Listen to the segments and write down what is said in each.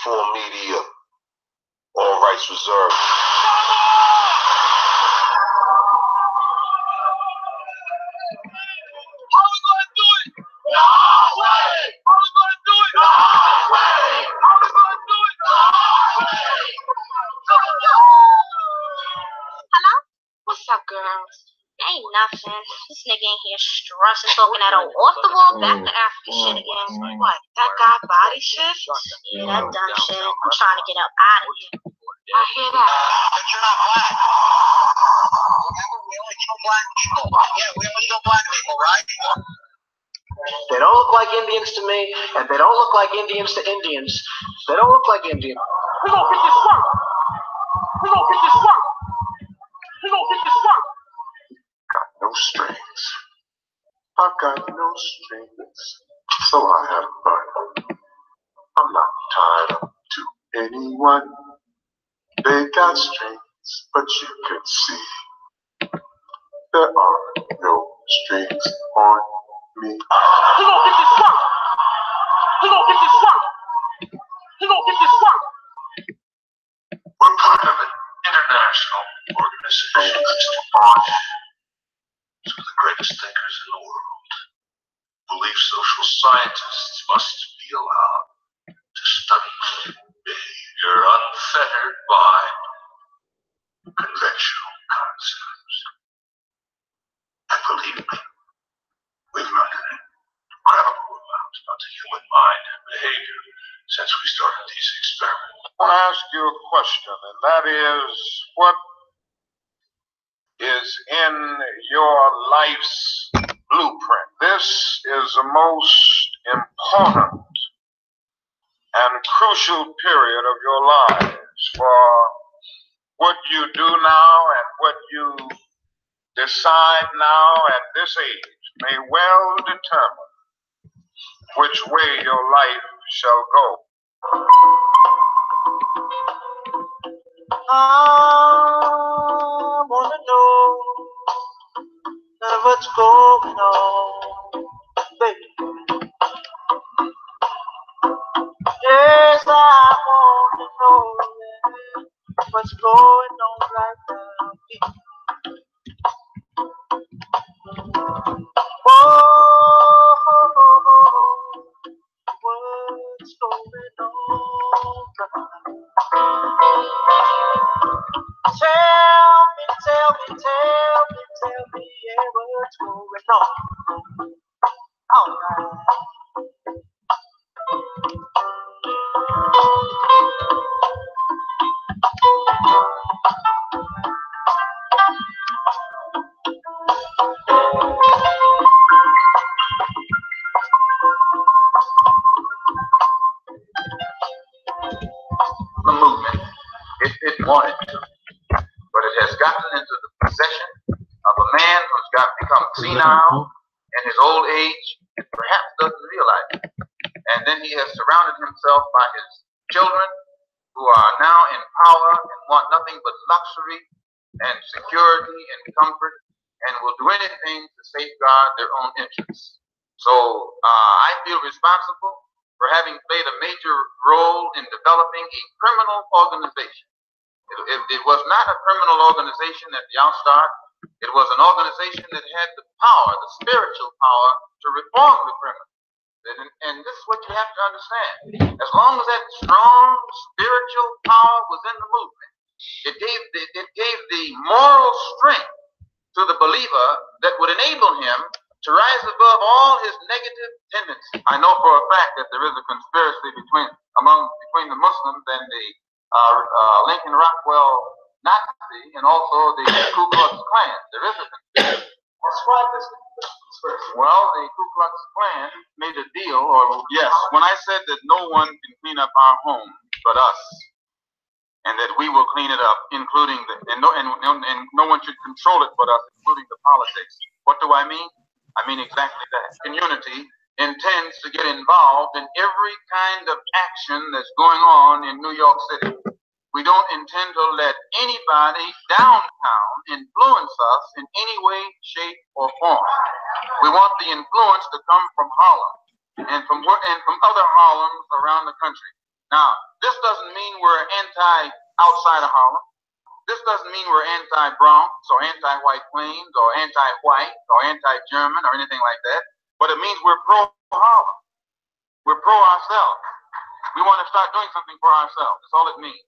free-form media, all rights reserved. How we gonna do it? No way! How we gonna do it? No way! How we gonna do it? No way! Hello? What's up, girls? Ain't nothing. This nigga in here stressing, talking that old off-the-wall back to Africa shit again. What? That guy body shit? Yeah, that dumb shit. I'm trying to get up out of here. I hear that. But you're not black. Remember, we only kill black people. Yeah, we only kill black people, right? They don't look like Indians to me, and they don't look like Indians to Indians. They don't look like Indians. We gonna get this work. We gonna get this work. We gonna get this work. Got no strings. I've got no strings, so I have fun. I'm not tied up to anyone. They got strings, but you can see there are no strings on me. We gonna get this work. We gonna get this work. We gonna get this work. We're part of an international organization to launch some of the greatest thinkers in the world. Believe social scientists must be allowed to study behavior unfettered by conventional concepts. And believe me, we've learned an incredible amount about the human mind and behavior since we started these experiments. I want to ask you a question, and that is, what is in your life's blueprint? This is the most important and crucial period of your lives, for what you do now and what you decide now at this age may well determine which way your life shall go. I wanna know what's going on, baby. Yes, I wanna know what's going on right now. Oh, what's going on right now? Tell me, yeah, what's going on? All right. The movement, it wanted to, but it has gotten into the possession of a man who's become senile in his old age and perhaps doesn't realize it. And then he has surrounded himself by his children who are now in power and want nothing but luxury and security and comfort and will do anything to safeguard their own interests. So I feel responsible for having played a major role in developing a criminal organization. It was not a criminal organization at the outstart. It was an organization that had the power, the spiritual power, to reform the criminal. And this is what you have to understand. As long as that strong spiritual power was in the movement, it gave the moral strength to the believer that would enable him to rise above all his negative tendencies. I know for a fact that there is a conspiracy between the Muslims and the Lincoln Rockwell Nazi and also the Ku Klux Klan. There is a conspiracy. Describe this conspiracy. Well, the Ku Klux Klan made a deal, or yes, when I said that no one can clean up our home but us, and that we will clean it up, including and no one should control it but us, including the politics. What do I mean? I mean exactly that. Community intends to get involved in every kind of action that's going on in New York City. We don't intend to let anybody downtown influence us in any way, shape, or form. We want the influence to come from Harlem and from other Harlems around the country. Now, this doesn't mean we're anti-outside of Harlem. This doesn't mean we're anti-Bronx or anti-White Plains or anti-white or anti-German or anything like that. But it means we're pro-Harlem. We're pro-ourselves. We want to start doing something for ourselves. That's all it means.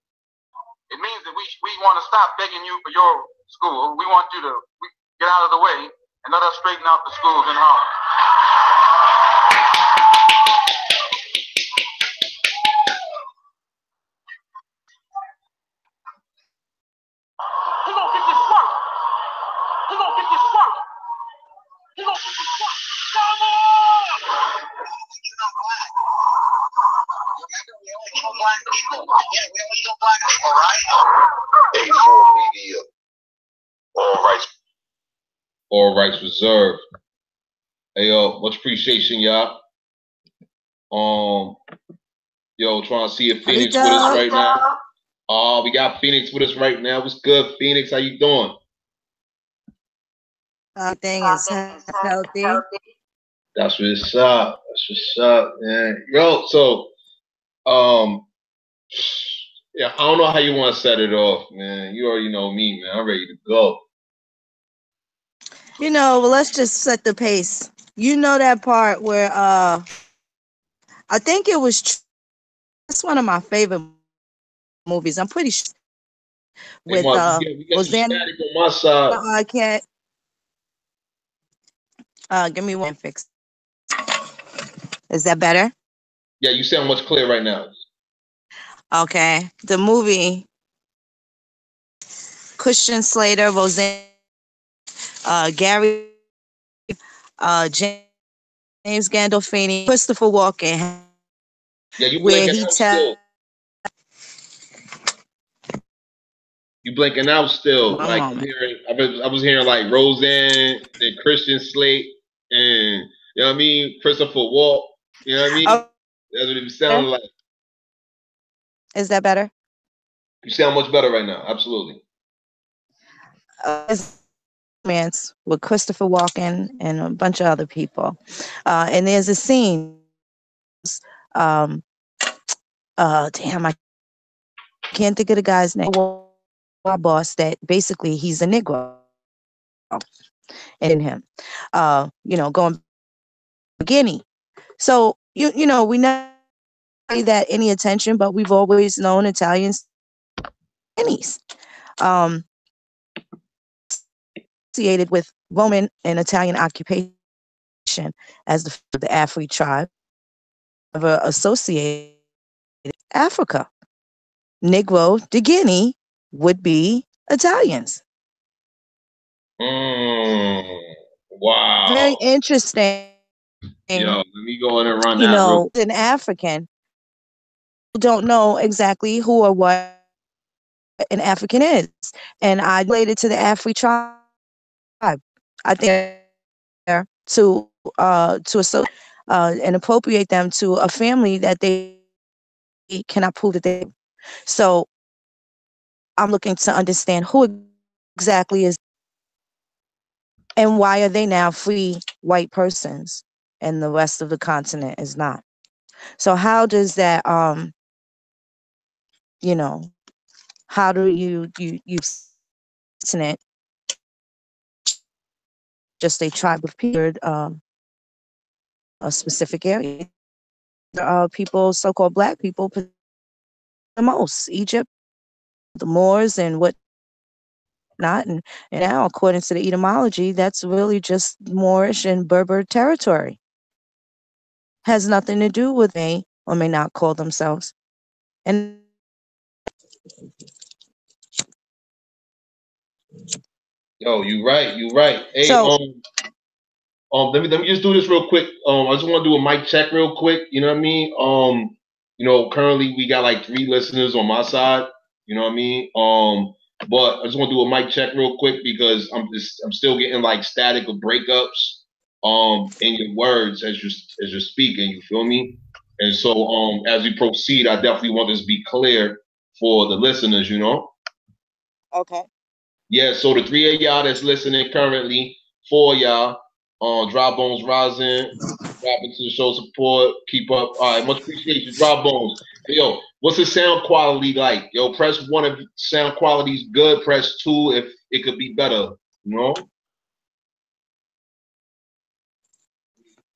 It means that we want to stop begging you for your school. We want you to get out of the way and let us straighten out the schools in Harlem. He gonna get this work. He gonna get this work. He gonna get this work. Come on! You're not black. We only kill black people. Yeah, we only kill black people, right? A4 Media. All rights reserved. Hey yo, much appreciation, y'all. Yo, trying to see if Phoenix with us right now. Oh, we got Phoenix with us right now. What's good, Phoenix? How you doing? Everything is healthy. That's what's up. That's what's up, man. Yo, so, yeah, I don't know how you want to set it off, man. You already know me, man. I'm ready to go. You know, well, let's just set the pace. You know that part where I think it was. That's one of my favorite movies. I'm pretty sure. With we got Rosanna, on my side. I can't. Give me one fix. Is that better? Yeah, you sound much clearer right now. Okay. The movie, Christian Slater, Roseanne, Gary, James Gandolfini, Christopher Walken. Yeah, you where blinking he out still. You blinking out still. One like moment. I was hearing like Roseanne and Christian Slate and you know what I mean, Christopher Walken. You know what I mean? Oh, That's what it sounded like. is that better? You sound much better right now. Absolutely. Romance with Christopher Walken and a bunch of other people, and there's a scene. Damn, I can't think of the guy's name. Our boss, that basically he's a Negro, in him, you know, going Guinea. So you know, we never pay that any attention, but we've always known Italians, Guineas, associated with Roman and Italian occupation as the Afri tribe, never associated Africa. Negro de Guinea would be Italians. Wow. Very interesting. Yo, let me go in and run you that. know, an African don't know exactly who or what an African is, and I related to the Afri tribe. I think to associate and appropriate them to a family that they cannot prove that they. So I'm looking to understand who exactly is, and why are they now free white persons, and the rest of the continent is not. So how does that you know, how do you continent just a tribe of people, a specific area? People, so-called black people, the most Egypt, the Moors, and what not, and now according to the etymology, that's really just Moorish and Berber territory. Has nothing to do with they or may not call themselves. And Yo, you right. Hey, so, let me just do this real quick. I just want to do a mic check real quick. You know what I mean? You know, currently we got like 3 listeners on my side. You know what I mean? But I just want to do a mic check real quick because I'm still getting like static of breakups in your words as you're speaking. You feel me? And so as we proceed, I definitely want this to be clear for the listeners. You know? okay. Yeah. So the 3 of y'all that's listening currently, 4 of y'all. Dry Bones Rising, dropping to the show support. Keep up. All right, much appreciation. Dry Bones. Hey, yo, What's the sound quality like? Yo, press 1 if sound quality's good. Press 2 if it could be better. You know?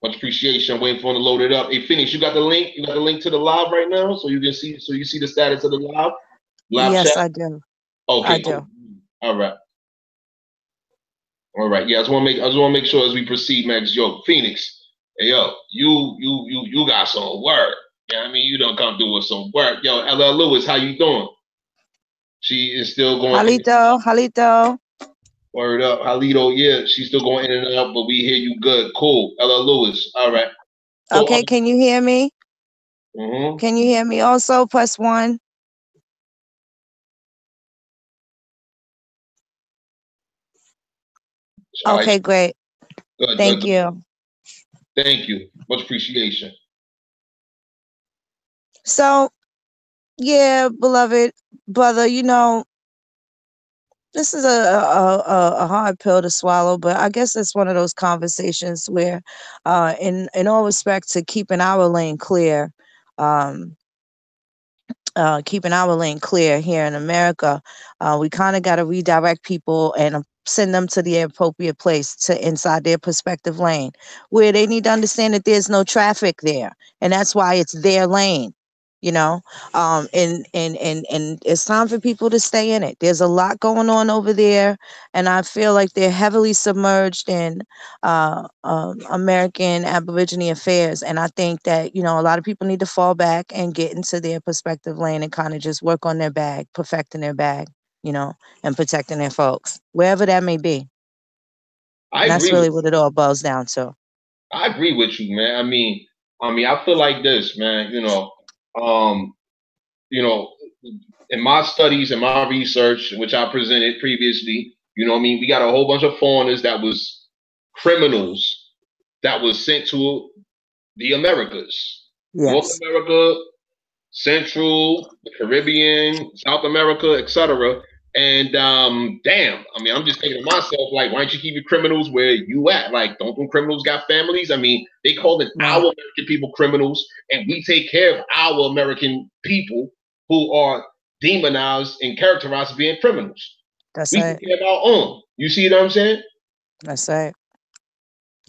Much appreciation. I'm waiting for him to load it up. Hey, Phoenix, you got the link? You got the link to the live right now, so you can see. So you see the status of the live Yes, chat. I do. Okay, I cool. do. All right. All right. Yeah, I just want to make sure as we proceed, man. Yo, Phoenix. Hey, yo, you got some work. Yeah, I mean, you don't come do with some work. Yo, LL Lewis, how you doing? She is still going. Halito. Word up, Halito. Yeah, she's still going in and out, but we hear you good. Cool. LL Lewis. All right. So, Okay, can you hear me? Can you hear me? Also, press 1. Okay, great. Good. Thank you. Thank you. Much appreciation. So, yeah, beloved brother, you know, this is a hard pill to swallow, but I guess it's one of those conversations where, in all respect to keeping our lane clear, here in America, we kind of got to redirect people and send them to the appropriate place to inside their perspective lane, where they need to understand that there's no traffic there, and that's why it's their lane. You know, and it's time for people to stay in it. There's a lot going on over there, and I feel like they're heavily submerged in American Aborigine affairs. And I think that, you know, a lot of people need to fall back and get into their perspective lane and kind of just work on their bag, perfecting their bag, you know, and protecting their folks, wherever that may be. And that's really what it all boils down to. I agree with you, man. I mean, I feel like this, man. You know, in my studies and my research, which I presented previously, you know what I mean? We got a whole bunch of foreigners that was criminals that was sent to the Americas. Yes. North America, Central, the Caribbean, South America, etc. And damn, I mean, I'm just thinking to myself, like, why don't you keep your criminals where you at? Like, don't them criminals got families? I mean, they call it our American people criminals, and we take care of our American people who are demonized and characterized as being criminals. That's we right. Take care of our own. You see what I'm saying? That's right.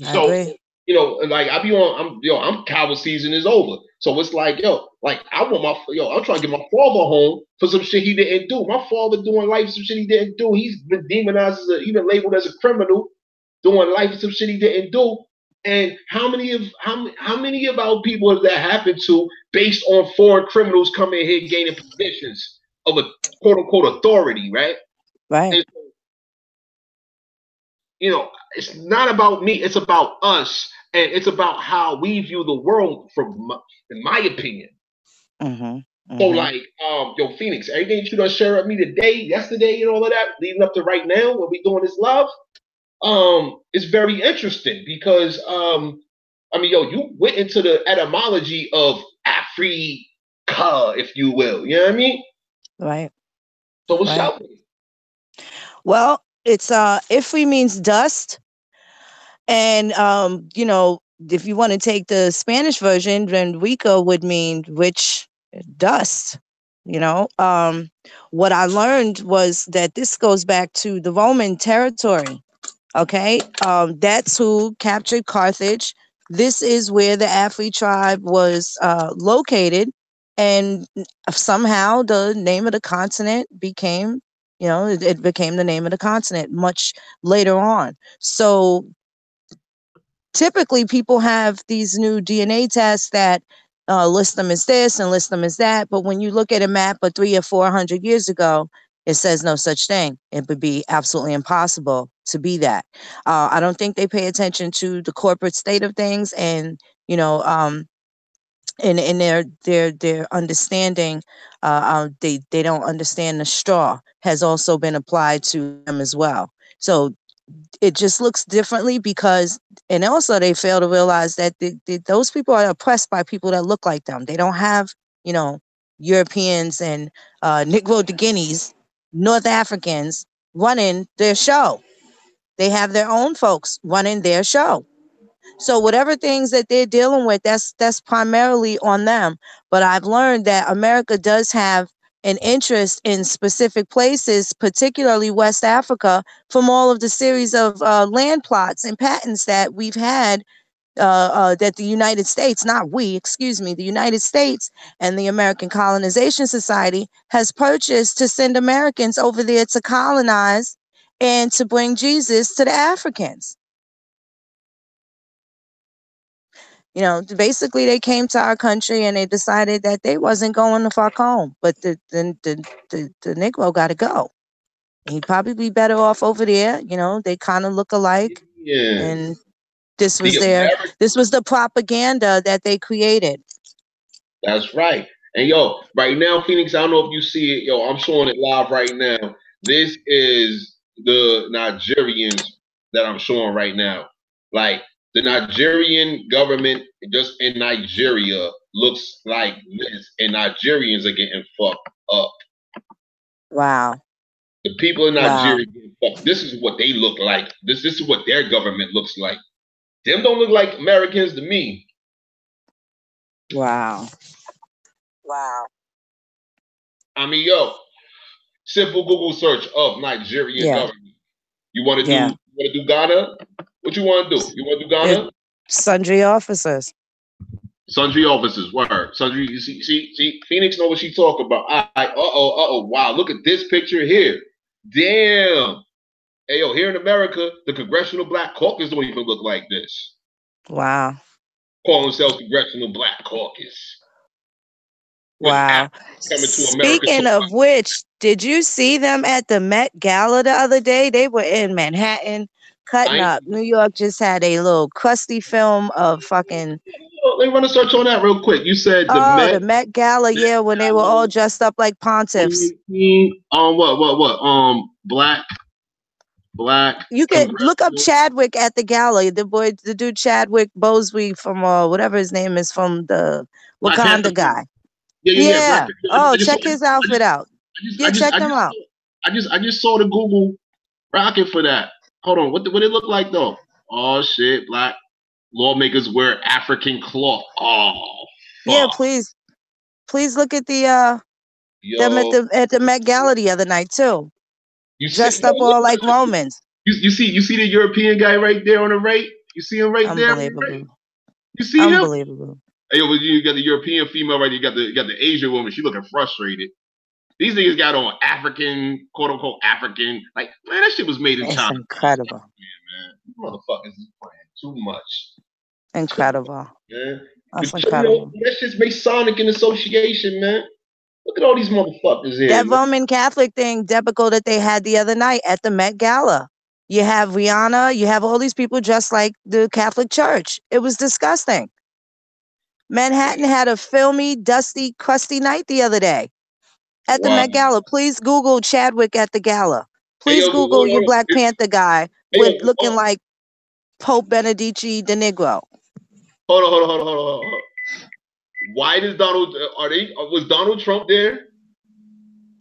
I agree. You know, like I'm coward season is over. So it's like, like I want I'm trying to get my father home for some shit he didn't do. My father doing life for some shit he didn't do. He's been demonized even labeled as a criminal, doing life for some shit he didn't do. And how many of our people has that happened to based on foreign criminals coming here gaining positions of a quote unquote authority, right? Right. And, you know, it's not about me, it's about us, and it's about how we view the world in my opinion. So like, yo, Phoenix, everything you done share with me today, yesterday, and all of that, leading up to right now when we doing this live, it's very interesting because I mean, yo, you went into the etymology of Africa, if you will. You know what I mean? Right. So what's up? Well, it's Ifri means dust. And you know, if you want to take the Spanish version, then Rico would mean rich dust. You know, what I learned was that this goes back to the Roman territory. Okay, that's who captured Carthage. This is where the Afri tribe was located, and somehow the name of the continent became, you know, it became the name of the continent much later on. So typically people have these new DNA tests that list them as this and list them as that. But when you look at a map of 300 or 400 years ago, it says no such thing. It would be absolutely impossible to be that. I don't think they pay attention to the corporate state of things, and you know, in their understanding, they don't understand the straw has also been applied to them as well. So it just looks differently because, and also they fail to realize that those people are oppressed by people that look like them. They don't have, you know, Europeans and Negro de Guineas, North Africans running their show. They have their own folks running their show. So whatever things that they're dealing with, that's primarily on them. But I've learned that America does have an interest in specific places, particularly West Africa, from all of the series of land plots and patents that we've had, that the United States, not we, excuse me, the United States and the American Colonization Society has purchased to send Americans over there to colonize and to bring Jesus to the Africans. You know, basically they came to our country and they decided that they wasn't going to fuck home, but the Negro got to go. He'd probably be better off over there. You know, they kind of look alike. Yeah. And this was the propaganda that they created. That's right. And yo, right now, Phoenix, I don't know if you see it. Yo, I'm showing it live right now. This is the Nigerians that I'm showing right now. Like, the Nigerian government just in Nigeria looks like this, and Nigerians are getting fucked up. Wow. The people in Nigeria getting fucked. This is what they look like. This is what their government looks like. Them don't look like Americans to me. Wow. I mean, yo, simple Google search of Nigerian government. You want to do Ghana? What you want to do? You want to do Ghana? Sundry officers. Sundry officers. Word. Sundry. You see. Phoenix know what she talking about. Wow, look at this picture here. Damn. Hey, yo, here in America, the Congressional Black Caucus don't even look like this. Wow. Call themselves Congressional Black Caucus. Wow. Speaking of which, did you see them at the Met Gala the other day? They were in Manhattan cutting up. New York just had a little crusty film of fucking. Let me run a search on that real quick. You said the Met Gala, when they were all dressed up like pontiffs. Black. You can look up Chadwick at the gala. The dude Chadwick Boseman from whatever his name is, from the Wakanda guy. Yeah. Oh, check his outfit out. Check them out. I just saw the Google rocket for that. Hold on, what it look like though? Oh shit, black lawmakers wear African cloth. Oh, fuck. Yeah, please look at the them at the Met Gala the other night too. Dressed up all like Romans. You see the European guy right there on the right? You see him right there? Unbelievable. You see him? Unbelievable. Hey, you got the European female right. You got the Asian woman. She looking frustrated. These niggas got on African, quote unquote African. Like, man, that shit was made in China. Incredible. Man, motherfuckers is playing too much. Incredible. Man. That's incredible. That shit's Masonic in association, man. Look at all these motherfuckers here. That Roman Catholic thing, debacle that they had the other night at the Met Gala. You have Rihanna. You have all these people dressed like the Catholic Church. It was disgusting. Manhattan had a filmy, dusty, crusty night the other day at the Met Gala. Please Google Chadwick at the gala. Please Google your Black Panther guy looking like Pope Benedici the Negro. Hold on. Why does was Donald Trump there?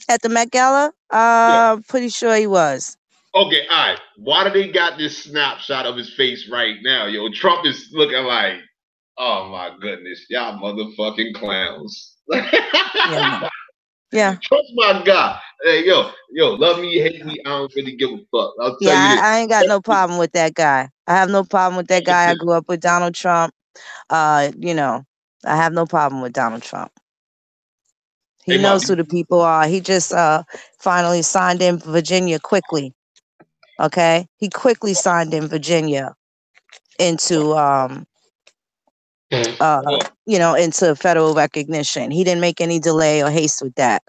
At the Met Gala? Pretty sure he was. Okay, all right. Why do they got this snapshot of his face right now? Yo, Trump is looking like, oh my goodness, y'all motherfucking clowns. Yeah. Trump's my guy. Hey, yo, love me, hate me, I don't really give a fuck. I'll tell you this. I ain't got no problem with that guy. I have no problem with that guy. I grew up with Donald Trump. I have no problem with Donald Trump. He knows who the people are. He just finally signed in Virginia quickly. Okay? He quickly signed in Virginia into into federal recognition. He didn't make any delay or haste with that.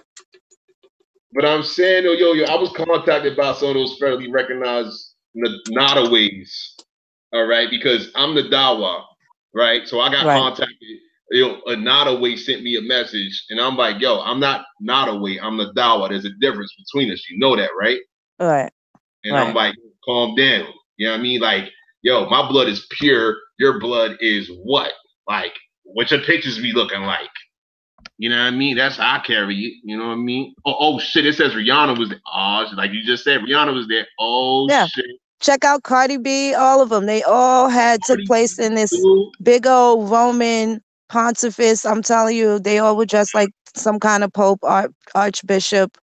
But I'm saying, I was contacted by some of those federally recognized Notaways, all right, because I'm the Dawa, right? So I got contacted. A Notaway sent me a message, and I'm like, yo, I'm not Notaway, I'm the Dawa. There's a difference between us. You know that, right? Right. And I'm like, calm down. You know what I mean? Like, yo, my blood is pure. Your blood is what? Like, what your pictures be looking like? You know what I mean? That's how I carry it. You know what I mean? Oh shit! It says Rihanna was there. Oh, like you just said, Rihanna was there. Oh shit! Check out Cardi B, all of them. They all took place in this big old Roman pontifice. I'm telling you, they all were dressed like some kind of pope, archbishop,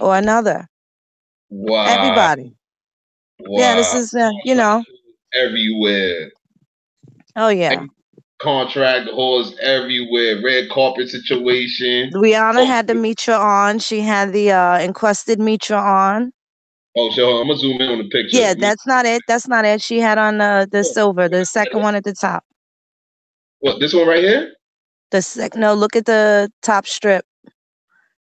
or another. Wow. Everybody. Wow. Yeah, this is everywhere. Oh yeah. Contract halls everywhere. Red carpet situation. Rihanna had the mitra on. She had the encrusted mitra on. Oh, so I'm gonna zoom in on the picture. Yeah, that's not it. That's not it. She had on the silver, the second one at the top. What, this one right here? No, look at the top strip.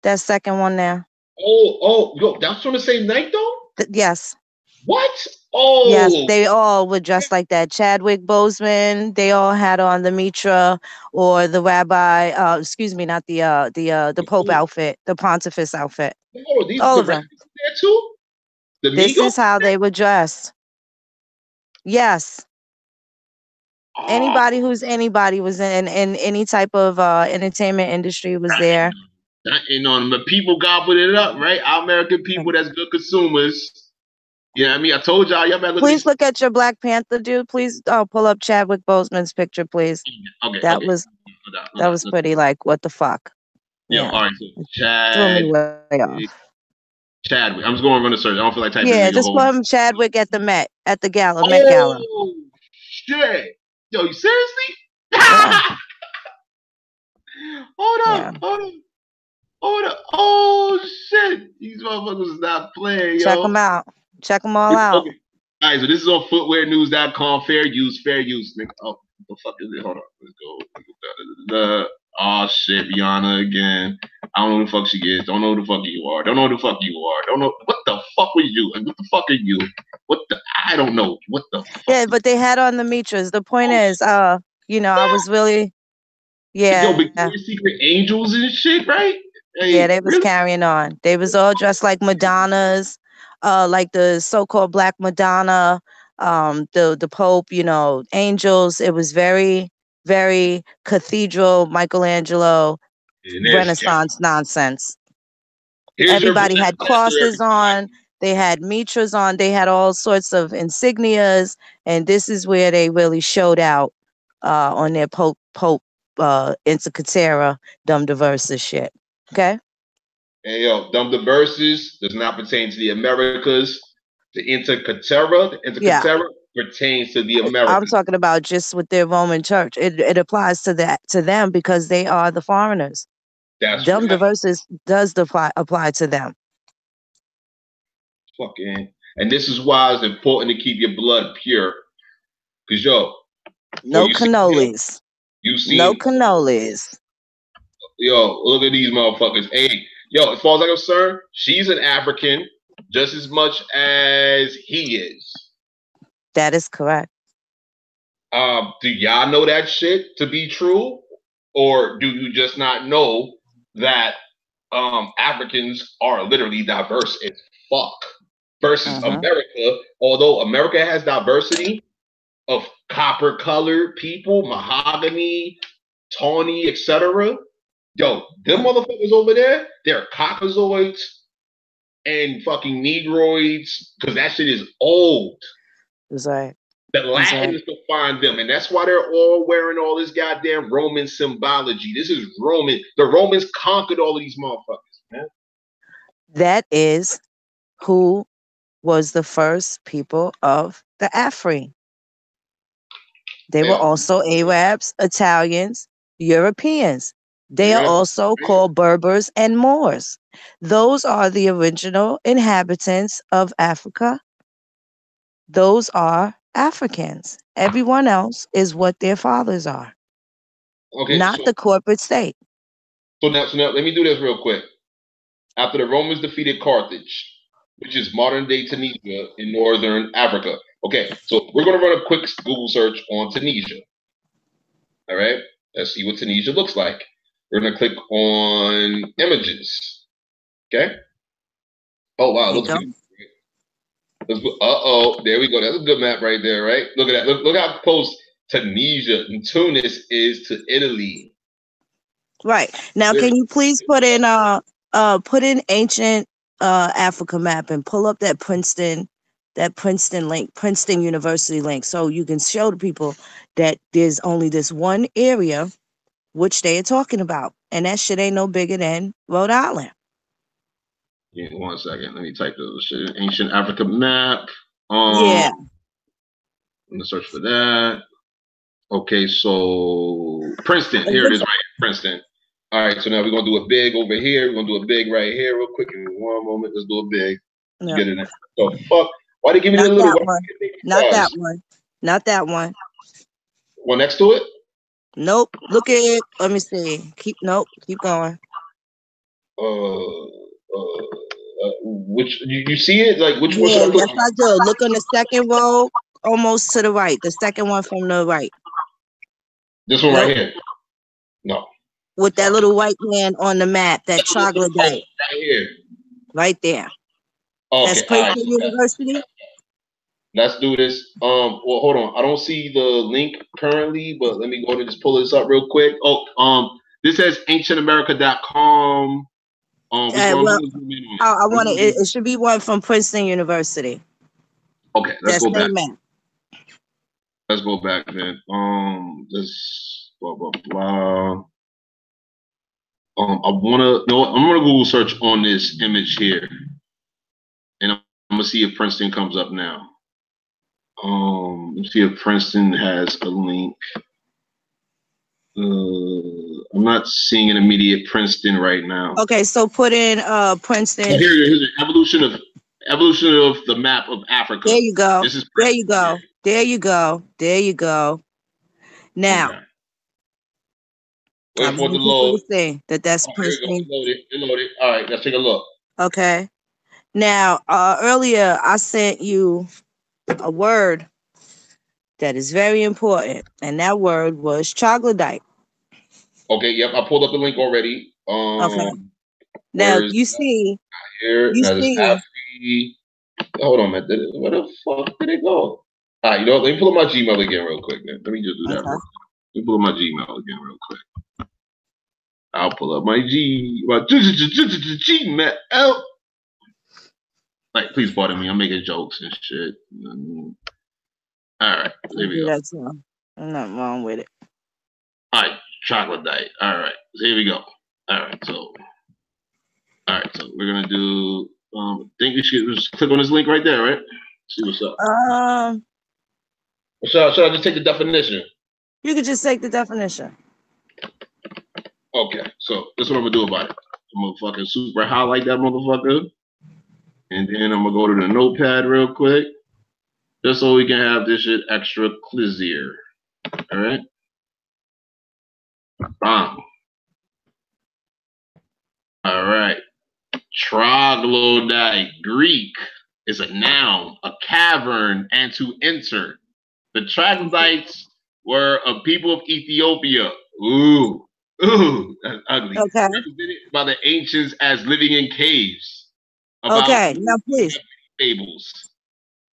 That second one there. Yo, that's from the same night though? Yes. What? Oh. Yes, they all were dressed like that. Chadwick Boseman, they all had on the mitra or the rabbi. Excuse me, not the Pope outfit, the pontifice outfit. Oh, these all of them. There too? This is how they were dressed. Yes. Anybody who's anybody was in any type of entertainment industry was there. And on the people gobbled it up, right? Our American people that's good consumers. Yeah, I mean, I told y'all better look. Please look at your Black Panther dude. Please pull up Chadwick Boseman's picture, please. Okay. That was pretty like what the fuck. Yeah. All right. So Chadwick. I'm just going to run a search. I don't feel like typing. Yeah, just put him Chadwick at the Met Gala. Oh shit! Yo, you seriously? Yeah. Hold up. Oh shit! These motherfuckers is not playing, yo. Check them out. Check them all out. Okay. All right, so this is on footwearnews.com. Fair use, nigga. Oh, what the fuck is it? Hold on. Let's go. Oh shit, Rihanna again. I don't know who the fuck she is. Don't know who the fuck you are. Don't know who the fuck you are. Don't know what the fuck were you? And what the fuck are you? I don't know. What the fuck? Yeah, but they had on the mitras. The point is, I was really Yo, Victoria's Secret angels and shit, right? Hey, yeah, they was carrying on. They was all dressed like Madonnas, like the so-called Black Madonna, the Pope, angels. It was very, very cathedral, Michelangelo, Renaissance nonsense. Everybody had crosses on. They had mitras on. They had all sorts of insignias, and this is where they really showed out on their Pope Intercatera, dumb diversus shit. Okay. Hey yo, dumb diversus does not pertain to the Americas. The Intercatera pertains to the Americas. I'm talking about just with their Roman Church. It applies to them because they are the foreigners. That's dumb diversus does apply to them. Fucking, and this is why it's important to keep your blood pure. Cause no cannolis. No cannolis. Yo, look at these motherfuckers. Hey, yo, as far as I'm concerned, she's an African just as much as he is. That is correct. Do y'all know that shit to be true? Or do you just not know that Africans are literally diverse as fuck? Versus America, although America has diversity of copper-colored people, mahogany, tawny, etc. Yo, them motherfuckers over there, they're Caucasoids and fucking Negroids, because that shit is old. That's right. The Latins can find them, and that's why they're all wearing all this goddamn Roman symbology. This is Roman. The Romans conquered all of these motherfuckers, man. That is who was the first people of the Afri. They were also Arabs, Italians, Europeans. They are also called Berbers and Moors. Those are the original inhabitants of Africa. Those are Africans. Everyone else is what their fathers are. Okay, not the corporate state. So now let me do this real quick. After the Romans defeated Carthage, which is modern-day Tunisia in northern Africa. Okay, so we're going to run a quick Google search on Tunisia. All right, let's see what Tunisia looks like. We're going to click on images. Okay. Oh, wow, looks good. There we go. That's a good map right there, right? Look at that. Look how close Tunisia and Tunis is to Italy. Right. Now, can you please put in ancient Africa map and pull up that Princeton that Princeton link, Princeton University link, so you can show the people that there's only this one area which they are talking about, and that shit ain't no bigger than Rhode Island. Yeah, 1 second. Let me type this shit. Ancient Africa map. Yeah. I'm gonna search for that. Okay, so Princeton. Here it is, right here, Princeton. All right, so now we're gonna do a big over here. We're gonna do a big right here, real quick. In 1 moment, let's do a big. No. Get it in. So fuck. Why they give me Not the little? that one. Not that one. Not that one. One next to it. Nope. Look at it. Let me see. Keep going. Which you see it? Like which one? Yeah, yes, I do. Look on the second row, almost to the right. The second one from the right. This one right here. No. With that little white man on the map, that troglodyte. Right here. Right there. Okay. That's Princeton University. Let's do this. Well, hold on. I don't see the link currently, but let me go and just pull this up real quick. Oh, this says ancientamerica.com. Well, I want it should be one from Princeton University. Okay, let's go back. Map. Let's go back then. This blah blah blah. I'm gonna Google search on this image here, and I'm gonna see if Princeton comes up now. Let's see if Princeton has a link. I'm not seeing an immediate Princeton right now. Okay, so put in Princeton. Oh, here's it. Evolution of the map of Africa. There you go. There you go. There you go. There you go. Now, okay. Wait for the load. That's Princeton. It loaded. All right, let's take a look. Okay. Now, earlier I sent you a word that is very important, and that word was troglodyte. Okay, yep, I pulled up the link already. Okay. Now you see here. Hold on, man. Where the fuck did it go? All right, you know what? Let me pull up my Gmail again real quick, man. Let me just do that real quick. Let me pull up my Gmail again real quick. I'll pull up my Gmail. Like, please pardon me. I'm making jokes and shit. All right, there we go. That's I'm not wrong with it. All right, troglodyte. All right, so here we go. All right, so we're gonna do. I think we should just click on this link right there, right? See what's up. Should I just take the definition? You could just take the definition. Okay, so this is what I'm gonna do about it. I'm gonna fucking super highlight that motherfucker, and then I'm gonna go to the notepad real quick, just so we can have this shit extra clear. All right. All right. Troglodyte, Greek, is a noun, a cavern, and to enter. The troglodytes were a people of Ethiopia. Ooh, that's ugly. Okay. Represented by the ancients as living in caves. Okay, now please. Fables.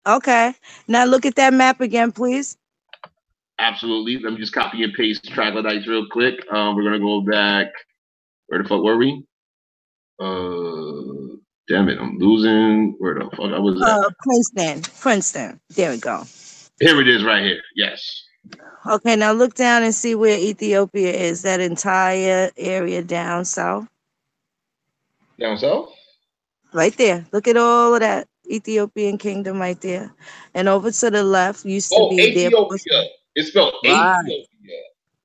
Okay, now look at that map again, please. Absolutely. Let me just copy and paste troglodytes real quick. We're gonna go back. Where the fuck were we? Damn it, I'm losing. Where the fuck I was at? Princeton. There we go. Here it is, right here. Yes. Okay, now look down and see where Ethiopia is. That entire area down south. Down south? Right there. Look at all of that Ethiopian kingdom right there. And over to the left used to be Ethiopia. It's spelled Ethiopia.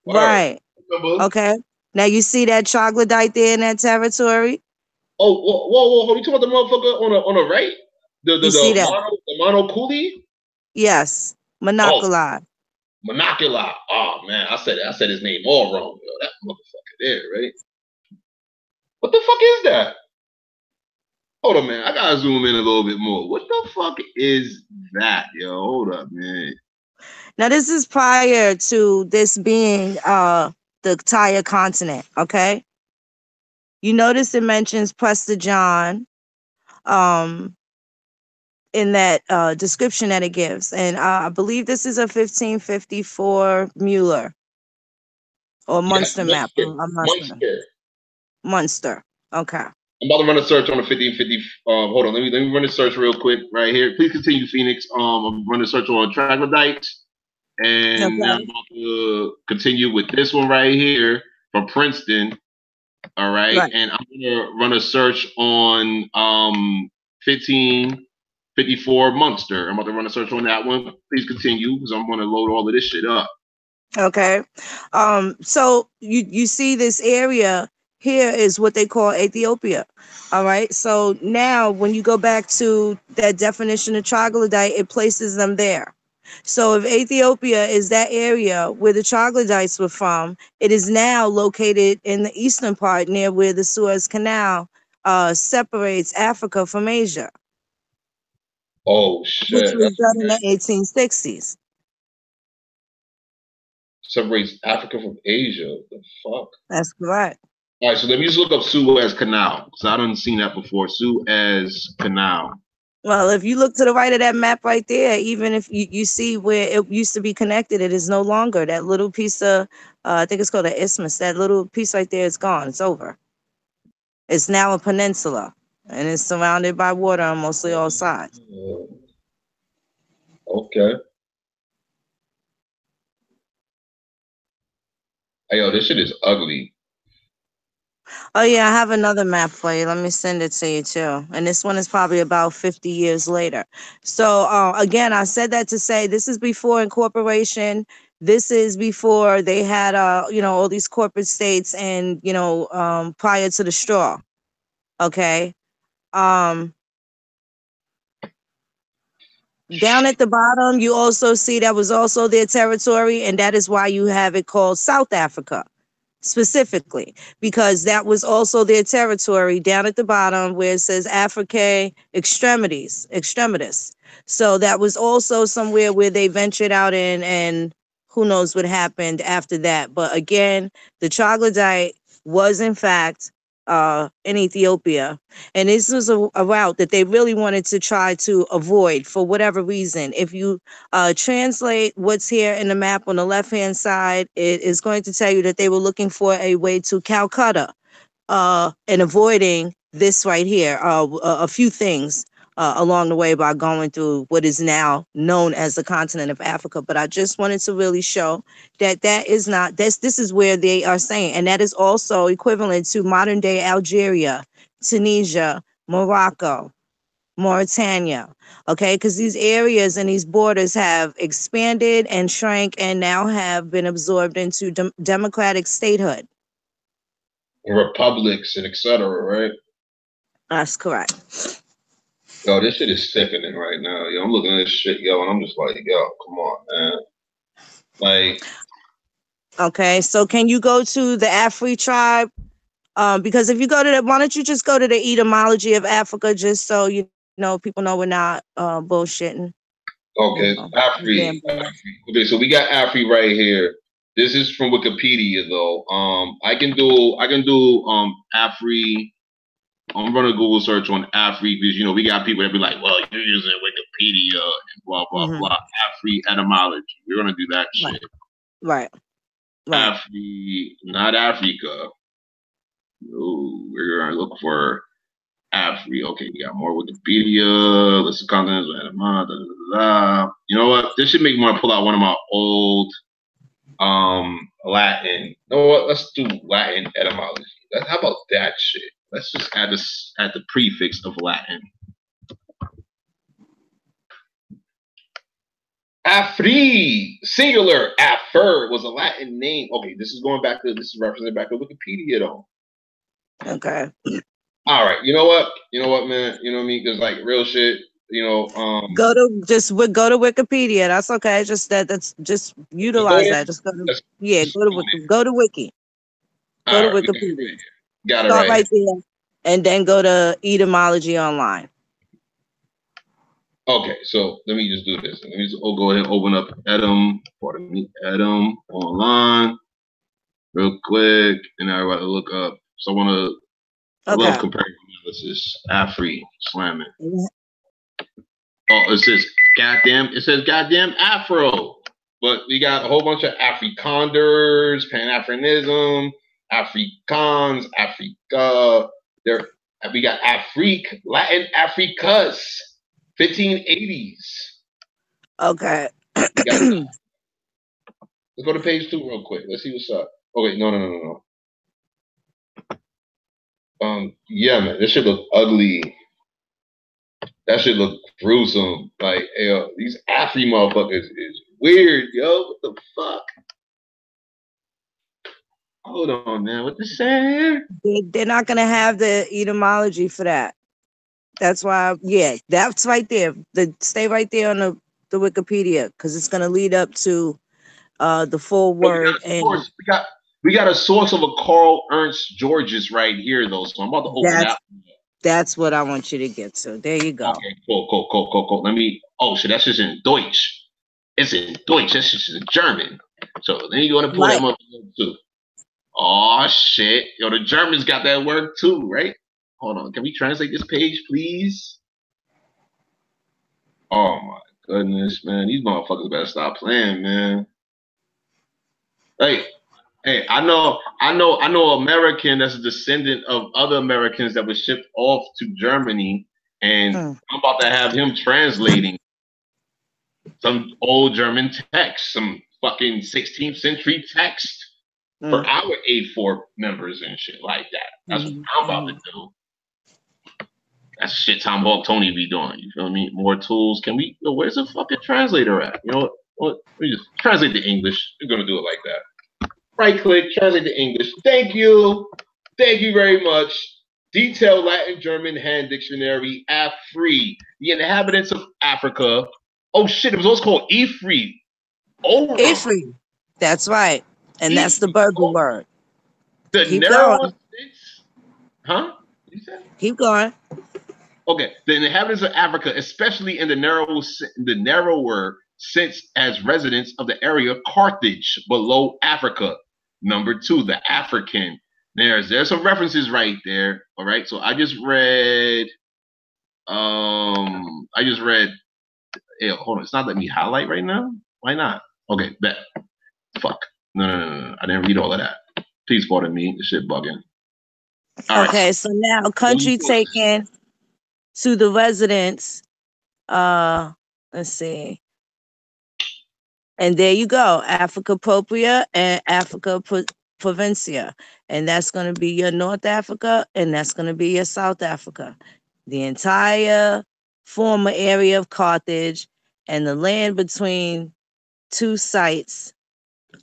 Right. Okay. Now you see that troglodyte there in that territory? Oh, whoa. You talking about the motherfucker on the right? The monoculi? Yes. Monoculi. Monoculi. Oh man, I said his name all wrong, yo. That motherfucker there, right? What the fuck is that? Hold on, man. I gotta zoom in a little bit more. What the fuck is that, yo? Hold up, man. Now this is prior to this being the entire continent, okay? You notice it mentions Prester John in that description that it gives. And I believe this is a 1554 Mueller or Munster map. Munster. Munster. Okay. I'm about to run a search on the 50. Hold on, let me run a search real quick right here. Please continue, Phoenix. I'm running a search on troglodytes, and now I'm about to continue with this one right here from Princeton. All right, and I'm gonna run a search on 1554 Munster. I'm about to run a search on that one. Please continue because I'm gonna load all of this shit up. Okay. So you see this area here is what they call Ethiopia. All right. So now when you go back to that definition of troglodyte, it places them there. So if Ethiopia is that area where the troglodytes were from, it is now located in the eastern part near where the Suez Canal separates Africa from Asia. Oh shit. Which was done in the 1860s. Separates Africa from Asia. What the fuck? That's correct. All right, so let me just look up Suez Canal because I don't seen that before. Suez Canal. Well, if you look to the right of that map right there, even if you see where it used to be connected, it is no longer. That little piece of, I think it's called an isthmus. That little piece right there is gone. It's over. It's now a peninsula, and it's surrounded by water on mostly all sides. Okay. Hey, yo, this shit is ugly. Oh, yeah, I have another map for you. Let me send it to you, too. And this one is probably about 50 years later. So, again, I said that to say this is before incorporation. This is before they had, all these corporate states and, prior to the straw. Okay. Down at the bottom, you also see that was also their territory. And that is why you have it called South Africa. Specifically, because that was also their territory down at the bottom where it says Africae extremitis. So that was also somewhere where they ventured out in, and who knows what happened after that. But again, the troglodyte was in fact in Ethiopia. And this was a route that they really wanted to try to avoid for whatever reason. If you translate what's here in the map on the left-hand side, it is going to tell you that they were looking for a way to Calcutta and avoiding this right here, a few things along the way by going through what is now known as the continent of Africa. But I just wanted to really show that that is not, this is where they are saying, and that is also equivalent to modern day Algeria, Tunisia, Morocco, Mauritania, okay, because these areas and these borders have expanded and shrank and now have been absorbed into democratic statehood. Republics and etc., right? That's correct. Yo, this shit is sickening right now. Yo, I'm looking at this shit, yo, and I'm just like, yo, come on, man. Like, okay, so can you go to the Afri tribe? Because if you go to the, why don't you just go to the etymology of Africa, just so you know people know we're not bullshitting. Okay, Afri. Okay, so we got Afri right here. This is from Wikipedia though. I can do Afri. I'm running a Google search on Afri because we got people that be like, well, you're using Wikipedia and blah blah blah. Afri etymology. We're gonna do that shit. Right. Afri, not Africa. No, we're gonna look for Afri. Okay, we got more Wikipedia. List of continents. You know what? This should make me want to pull out one of my old Latin. You know what? Let's do Latin etymology. How about that shit? Let's just add the prefix of Latin. Afri, singular, Afer was a Latin name. Okay, this is referencing back to Wikipedia though. Okay. All right. You know what, man? You know what I mean? Because like real shit, go to Wikipedia. That's okay. That's just utilize that. Just go to Wiki. Go to Wikipedia. Got it. Start right there, and then go to etymology online. Okay, so let me just do this. Let me just go ahead and open up Edom online real quick, and I gotta look up. So I love comparing analysis. Afri slamming. Oh, it says goddamn Afro. But we got a whole bunch of Afrikanders, Pan-Africanism, Afrikaans, Africa. They're We got Afrique, Latin Africas, 1580s. Okay. We got, let's go to page 2 real quick. Let's see what's up. Oh wait, no. Yeah, man, this shit look ugly. That shit look gruesome. Like, yo, these Afri motherfuckers is weird, yo. What the fuck? Hold on, man. What this say? They're not gonna have the etymology for that. That's why, yeah, that's right there. Stay right there on the Wikipedia, because it's gonna lead up to the full word. We got a source of a Carl Ernst Georges right here, though. So I'm about to open that. That's what I want you to get to. There you go. Okay, cool. Let me. Oh shit, that's just in Deutsch. It's in Deutsch. That's just in German. So then you want to pull that up too. Oh shit, yo, the Germans got that word too, right? Hold on, can we translate this page, please? Oh my goodness, man, these motherfuckers better stop playing, man. Hey, I know American that's a descendant of other Americans that were shipped off to Germany, and I'm about to have him translating some old German text, some fucking 16th century text for our A4 members and shit like that. That's what I'm about to do. That's shit Tom Hawk Tony be doing. You feel me? More tools. Can we? Yo, where's the fucking translator at? You know what? Let me just translate to English. We're gonna do it like that. Right click, translate to English. Thank you. Thank you very much. Detailed Latin German hand dictionary. Afri. The inhabitants of Africa. Oh shit! It was also called Ifri. Oh. Ifri. That's right. And that's the Berber word. The narrow. Huh? Keep going. Okay, the inhabitants of Africa, especially in the narrower sense as residents of the area Carthage below Africa. Number 2, the African. There's some references right there. All right, so I just read. Hey, hold on, it's not letting me highlight right now. Why not? Okay, bet. Fuck. No. I didn't read all of that. Please pardon me. This shit bugging. All okay, right. So now country taken to the residents. Let's see. And there you go. Africa Propria and Africa Provincia. And that's going to be your North Africa and that's going to be your South Africa. The entire former area of Carthage and the land between two sites.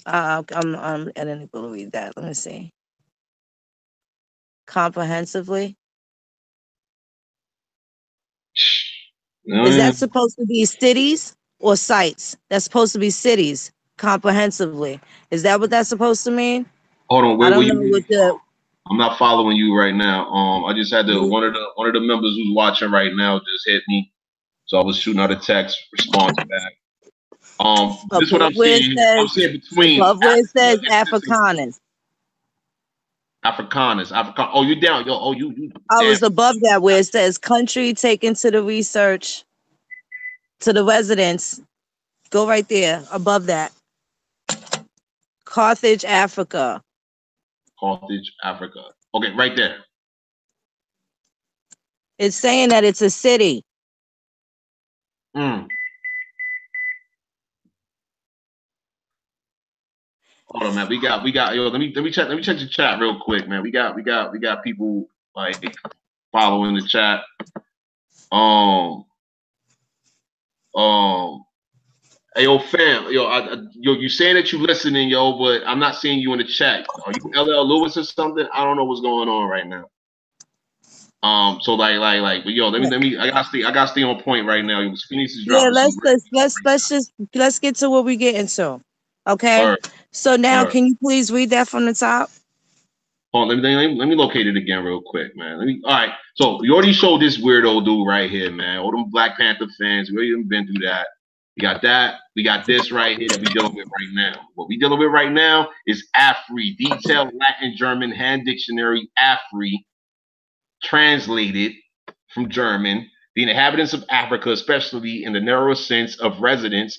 I didn't able to read that. Let me see. Comprehensively. Is that supposed to be cities or sites? That's supposed to be cities comprehensively. Is that what that's supposed to mean? Hold on, I don't know what the. I'm not following you right now. I just had to one of the members who's watching right now just hit me, so I was shooting out a text response back. This is what I'm saying. I'm saying between above where it says Afrikaners. Afrikaners. Oh, you down? Yo, oh, you. I was above that where it says country taken to the research, to the residents. Go right there, above that. Carthage, Africa. Carthage, Africa. Okay, right there. It's saying that it's a city. Hold on, man. We got. Yo, let me check the chat real quick, man. We got people like following the chat. Hey, yo, fam, you saying that you listening, yo, but I'm not seeing you in the chat. Are you LL Lewis or something? I don't know what's going on right now. So but yo, let me. I gotta stay on point right now. Phoenix is dropping. Yeah, let's get to what we getting to. Okay. Right. So now, can you please read that from the top? Hold on, let me locate it again real quick, man. All right. So we already showed this weirdo dude right here, man. All them Black Panther fans. We already been through that. We got that. We got this right here that we dealing with right now. What we dealing with right now is Afri, detailed Latin German hand dictionary. Afri, translated from German. The inhabitants of Africa, especially in the narrow sense of residents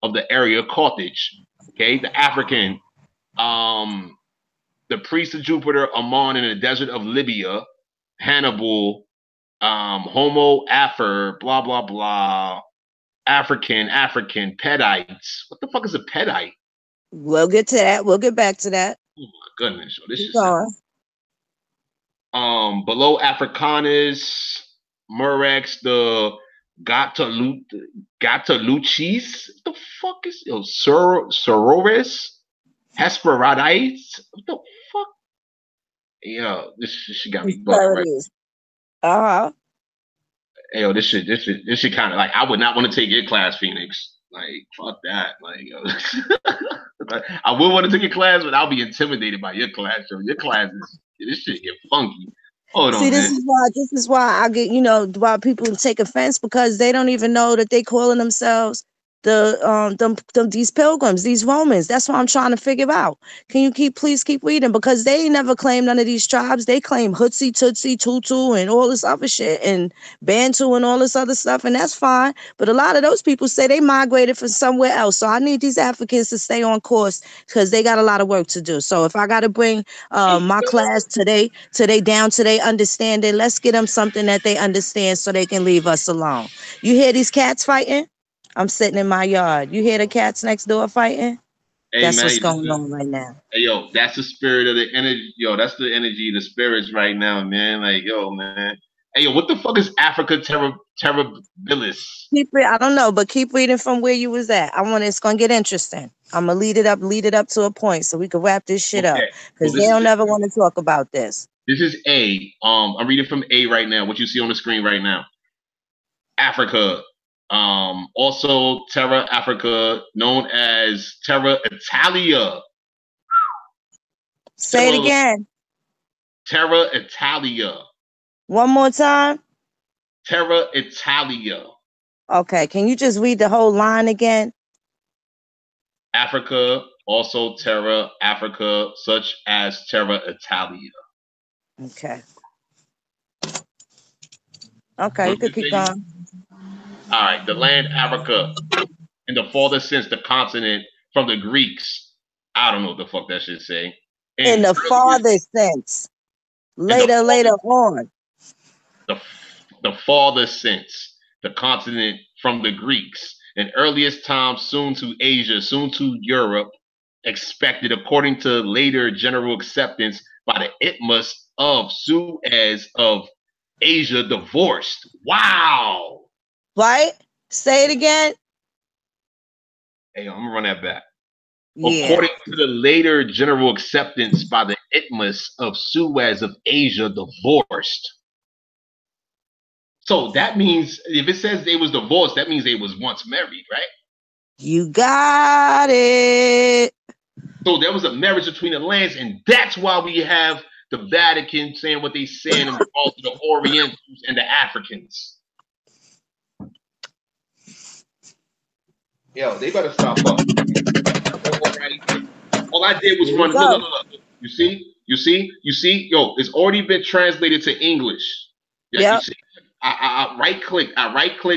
of the area Carthage. Okay, the African, the priest of Jupiter, Ammon in the desert of Libya, Hannibal, Homo Affer, blah blah blah, African, Pedites. What the fuck is a Pedite? We'll get to that. We'll get back to that. Oh my goodness, this Keep is going. below Africanus, Murex, the Gataluchis. What the fuck is Sororis? Hesperides? What the fuck? Yo, this shit got me bugged, right? Uh-huh. Yo, this shit kind of like, I would not want to take your class, Phoenix. Like, fuck that. Like, yo. I would want to take your class, but I'll be intimidated by your class. Yo. Your class this shit get funky. Hold See, on, this is why I get, why people take offense, because they don't even know that they calling themselves these pilgrims, these Romans. That's what I'm trying to figure out. Can you please keep reading? Because they never claim none of these tribes. They claim Hutsi, Tutsi, Tutu, and all this other shit, and Bantu and all this other stuff, and that's fine. But a lot of those people say they migrated from somewhere else. So I need these Africans to stay on course, because they got a lot of work to do. So if I got to bring my class today down to their understanding, let's get them something that they understand so they can leave us alone. You hear these cats fighting? I'm sitting in my yard. You hear the cats next door fighting? Hey, that's man, what's going on right now. Hey, yo, that's the spirit of the energy. Yo, that's the energy, the spirits right now, man. Like, yo, man. Hey, yo, what the fuck is Africa terribilis? I don't know, but keep reading from where you was at. It's gonna get interesting. I'm gonna lead it up to a point so we can wrap this shit up, because they don't ever want to talk about this. This is A. I'm reading from A right now. What you see on the screen right now. Africa. Also Terra Africa, known as Terra Italia. Say it again. Terra Italia. One more time. Terra Italia. Okay, can you just read the whole line again? Africa, also Terra Africa, such as Terra Italia. Okay. Okay, you could keep going. All right, the land Africa, in the farthest sense, the continent, from the Greeks. I don't know what the fuck that should say. In the farthest sense. Later on. The farthest sense, the continent from the Greeks. In earliest times, soon to Asia, soon to Europe, expected according to later general acceptance by the Isthmus of Suez of Asia divorced. Wow. Right? Say it again. Hey, I'm gonna run that back. Yeah. According to the later general acceptance by the Isthmus of Suez of Asia divorced. So that means if it says they was divorced, that means they was once married, right? You got it. So there was a marriage between the lands, and that's why we have the Vatican saying what they saying in regards to the Orientals and the Africans. Yo, they better stop up. All I did was run. Look. You see? Yo, it's already been translated to English. Yeah. I right click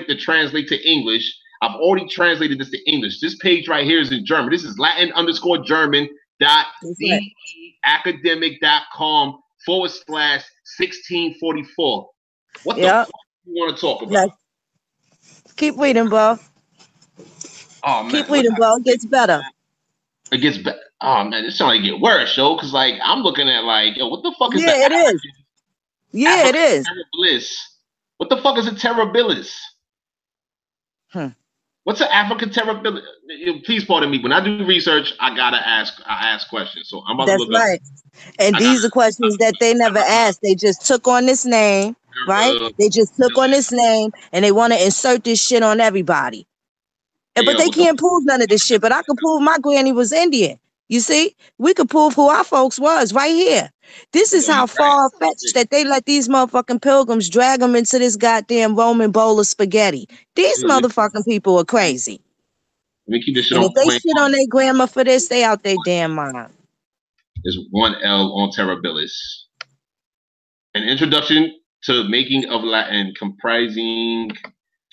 to translate to English. I've already translated this to English. This page right here is in German. This is Latin_German.deacademic.com/1644. What the fuck do you want to talk about? Keep reading, bro. Oh man. Keep reading, bro. It gets better. It gets better. Oh man, it sounds like it get worse, yo. Because like I'm looking at like, yo, what the fuck is it is. Yeah, it is. Terribilis. What the fuck is a terribilis? What's an African terribilis? Please pardon me. When I do research, I ask questions. So I'm about to look up. And these are questions that they never asked. They just took on this name, right? They just took on this name, and they want to insert this shit on everybody. But they can't prove none of this shit. But I can prove my granny was Indian. You see? We could prove who our folks was right here. This is how far-fetched that they let these motherfucking pilgrims drag them into this goddamn Roman bowl of spaghetti. These motherfucking people are crazy. Let me keep this shit and on if they shit on their grandma for this, they out their damn mind. There's one L on terribilis. An introduction to making of Latin comprising...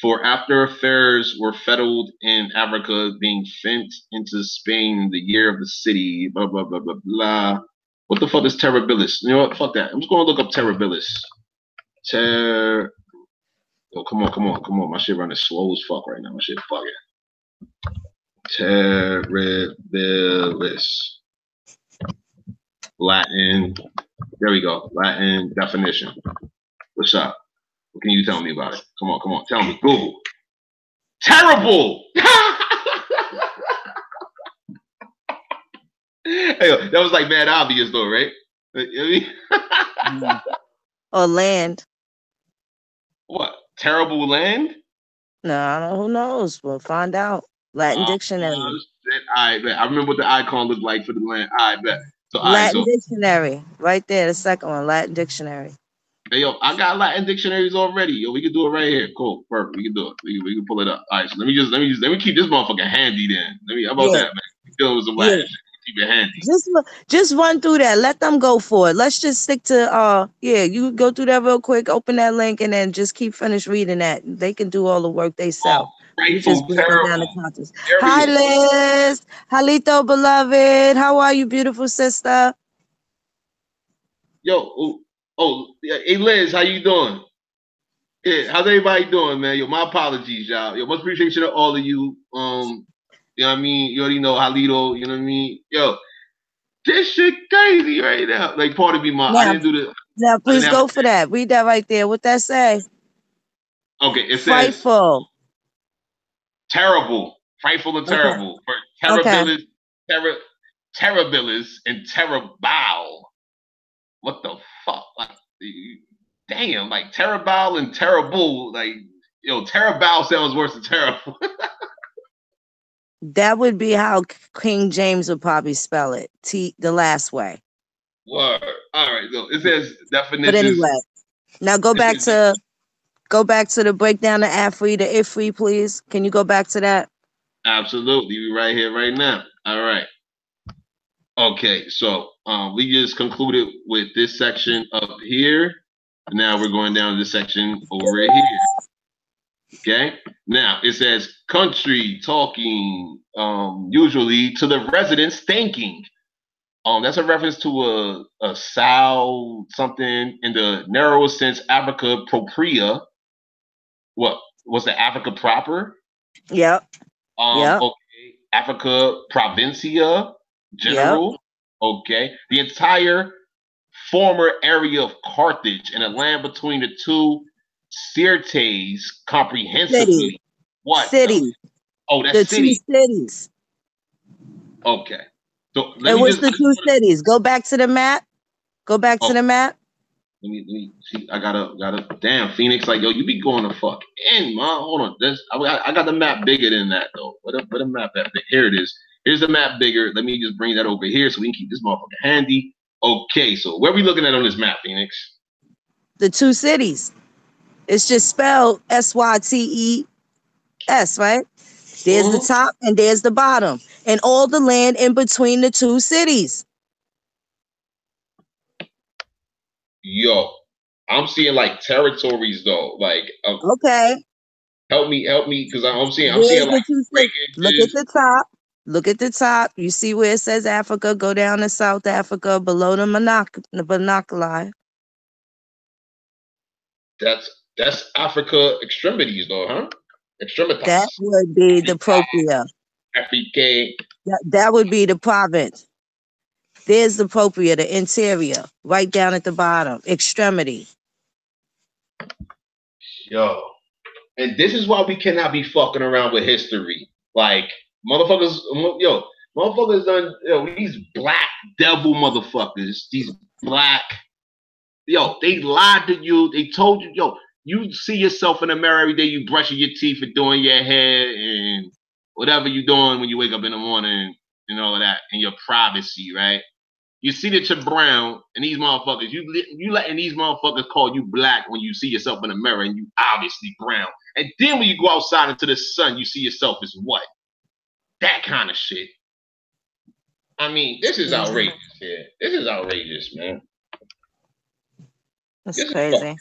For after affairs were settled in Africa, being sent into Spain in the year of the city, blah, blah, blah, blah, blah. What the fuck is terribilis? You know what? Fuck that. I'm just going to look up terribilis. Yo, come on. My shit running slow as fuck right now. My shit fucking. Terribilis. Latin. There we go. Latin definition. What's up? What can you tell me about it? Come on. Tell me. Google. Terrible. Hey, that was like mad obvious though, right? Or land. What? Terrible land? No, I don't know. Who knows? We'll find out. Latin dictionary. I bet. I remember what the icon looked like for the land. I bet. So Latin dictionary, right there. The second one, Latin dictionary. Hey, yo, I got Latin dictionaries already. Yo, we can do it right here. Cool, perfect. We can do it. We can pull it up. All right, so let me keep this motherfucker handy then. How about that, man? We dealing with some Latin shit. Keep it handy. Just run through that. Let them go for it. Let's just stick to you go through that real quick, open that link, and then just finish reading that. They can do all the work they sell. You just break down the contents. Hi, Liz. Halito, beloved. How are you, beautiful sister? Yo, hey Liz, how you doing? Yeah, how's everybody doing, man? Yo, my apologies, y'all. Yo, much appreciation to all of you. You know what I mean? You already know Halito, you know what I mean? Yo, this shit crazy right now. Like, pardon me, I didn't do the. Now, please go for that. Read that right there. What that say? Okay, it says frightful. Terrible. Frightful and terrible. Okay. Terribilis and terrible. What the fuck? Like, damn, like terrible and terrible. Like, yo, terrible sounds worse than terrible. That would be how King James would probably spell it. The last way. Word. All right. So it says definitions. But anyway, now go back to the breakdown of Afri to Ifri, please. Can you go back to that? Absolutely. We're right here, right now. All right. Okay. So we just concluded with this section up here. Now we're going down to this section over here. Okay. Now it says country talking, usually to the residents thinking. That's a reference to a sow, something in the narrower sense, Africa propria. What was the Africa proper? Yep. Okay. Africa provincia, general. Yep. Okay. The entire former area of Carthage and the land between the two Sirtes comprehensively. City. What? City. That's the city. Two cities. Okay. So and what's the two cities? Go back to the map. Go back to the map. Let me see. I gotta. Damn, Phoenix. Like, yo, you be going the fuck in, man. Hold on. I got the map bigger than that though. What a map that big? Here it is. Here's the map bigger. Let me just bring that over here so we can keep this motherfucker handy. Okay, so where are we looking at on this map, Phoenix? The two cities. It's just spelled SYTES, right? There's the top and there's the bottom, and all the land in between the two cities. Yo, I'm seeing like territories though. Like, okay, help me, because I'm seeing like look at the top. Look at the top. You see where it says Africa? Go down to South Africa below the monopoly. That's Africa extremities though, huh? Extremitas. That would be the propria. Afrique. That would be the province. There's the propria, the interior, right down at the bottom, extremity. Yo, and this is why we cannot be fucking around with history. Like, motherfuckers done, these black devil motherfuckers, these black, they lied to you. They told you, you see yourself in the mirror every day, you brushing your teeth and doing your hair and whatever you're doing when you wake up in the morning and all of that in your privacy, right? You see that you're brown, and these motherfuckers, you letting these motherfuckers call you black when you see yourself in the mirror and you obviously brown. And then when you go outside into the sun, you see yourself as what? That kind of shit. I mean, this is outrageous here. This is outrageous, man. That's crazy.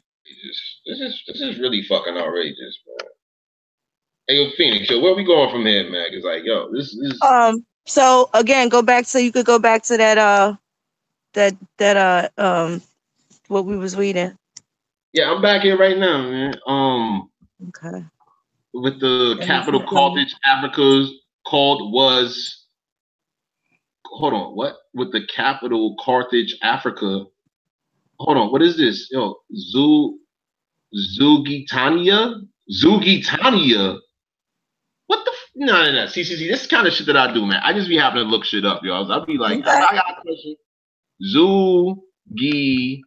This is really fucking outrageous, man. Hey, yo, Phoenix, where we going from here, man? It's like, this is. So again, you could go back to that what we was reading. Yeah, I'm back here right now, man. Okay. With the Let me capital keep going. Carthage, Africa's called was. Hold on, what? With the capital Carthage, Africa. Hold on, what is this? Yo, Zugitania? Zugitania? What the? No. See. This is kind of shit that I do, man. I just be having to look shit up, yo. I'll be like, Okay. I got a question. Zugitania.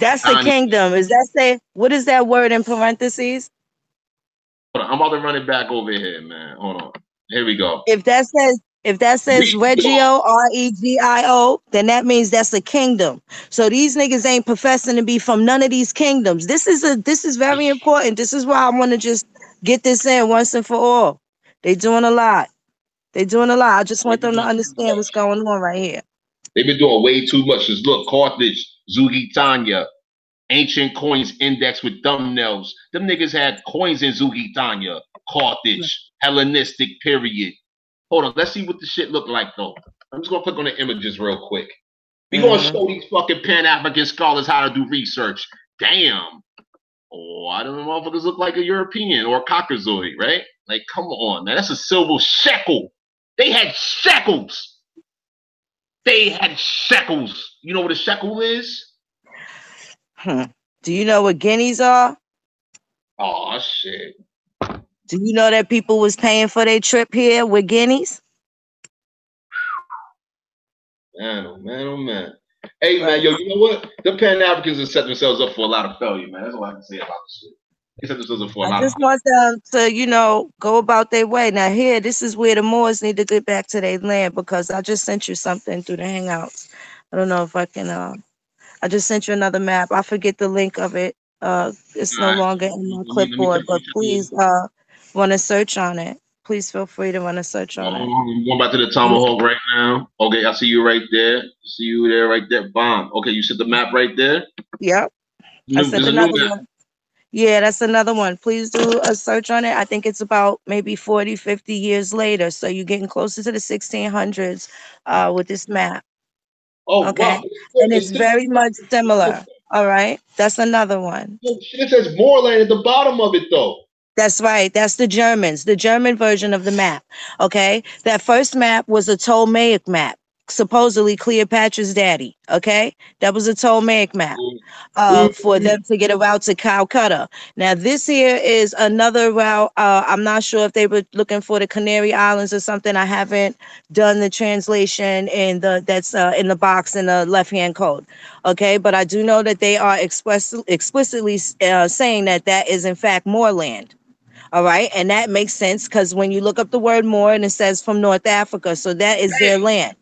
That's the kingdom. Is that say what is that word in parentheses? Hold on, I'm about to run it back over here, man. Hold on. Here we go. If that says Regio, Regio, then that means that's a kingdom. So these niggas ain't professing to be from none of these kingdoms. This is very important. This is why I want to just get this in once and for all. They doing a lot. They doing a lot. I just want them to understand what's going on right here. They've been doing way too much. Just look, Carthage, Zugitania, ancient coins indexed with thumbnails. Them niggas had coins in Zugitania, Carthage, Hellenistic period. Hold on, let's see what the shit look like though. I'm just gonna click on the images real quick. We gonna show these fucking Pan-African scholars how to do research. Damn. Oh, I don't know, motherfuckers look like a European or a Caucasoid, right? Like, come on, man. That's a silver shekel. They had shekels. They had shekels. You know what a shekel is? Do you know what guineas are? Oh shit. Do you know that people was paying for their trip here with guineas? Man, oh man. Hey man, yo, you know what? The Pan-Africans have set themselves up for a lot of failure, man. That's all I can say about this shit. They set themselves up for a lot I just want them to, go about their way. Now here, this is where the Moors need to get back to their land because I just sent you something through the Hangouts. I don't know if I can. I just sent you another map. I forget the link of it. It's no longer in my clipboard, but please want to search on it. Please feel free to want to search on it. I'm going back to the Tomahawk right now. Okay, I see you right there. See you there, right there. Bomb. Okay, you set the map right there. Yep. I sent another one. Yeah, that's another one. Please do a search on it. I think it's about maybe 40, 50 years later. So you're getting closer to the 1600s with this map. Oh, okay. wow. And it's very much similar. All right. That's another one. It says Moorland at the bottom of it, though. That's right. That's the German version of the map. Okay. That first map was a Ptolemaic map, supposedly Cleopatra's daddy. Okay. That was a Ptolemaic map for them to get a route to Calcutta. Now, this here is another route. I'm not sure if they were looking for the Canary Islands or something. I haven't done the translation in that's in the box in the left-hand code. Okay. But I do know that they are explicitly saying that is in fact moorland. All right. And that makes sense because when you look up the word Moor and it says from North Africa, so that is their land.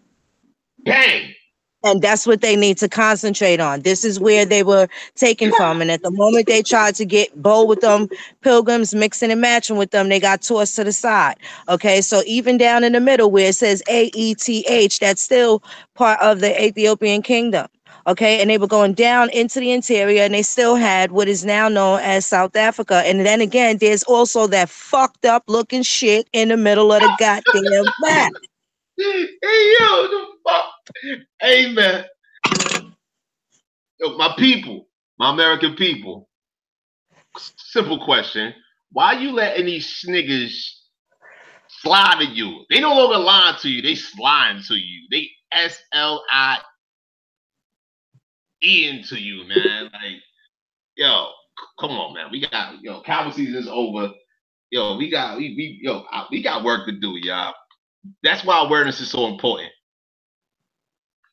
Bang. And that's what they need to concentrate on. This is where they were taken from. And at the moment they tried to get bold with them pilgrims, mixing and matching with them, they got tossed to the side. Okay. So even down in the middle where it says AETH, that's still part of the Ethiopian kingdom. Okay, and they were going down into the interior and they still had what is now known as South Africa. And then again, there's also that fucked up looking shit in the middle of the goddamn map. Hey, yo, the fuck? Hey, man. Yo, my people, my American people. Simple question. Why you letting these niggas slide to you? They no longer lying to you. They sliding to you. They SLIE into you, man. Like, yo, come on, man. We got, Cowboy season's over. Yo, we got work to do, y'all. That's why awareness is so important.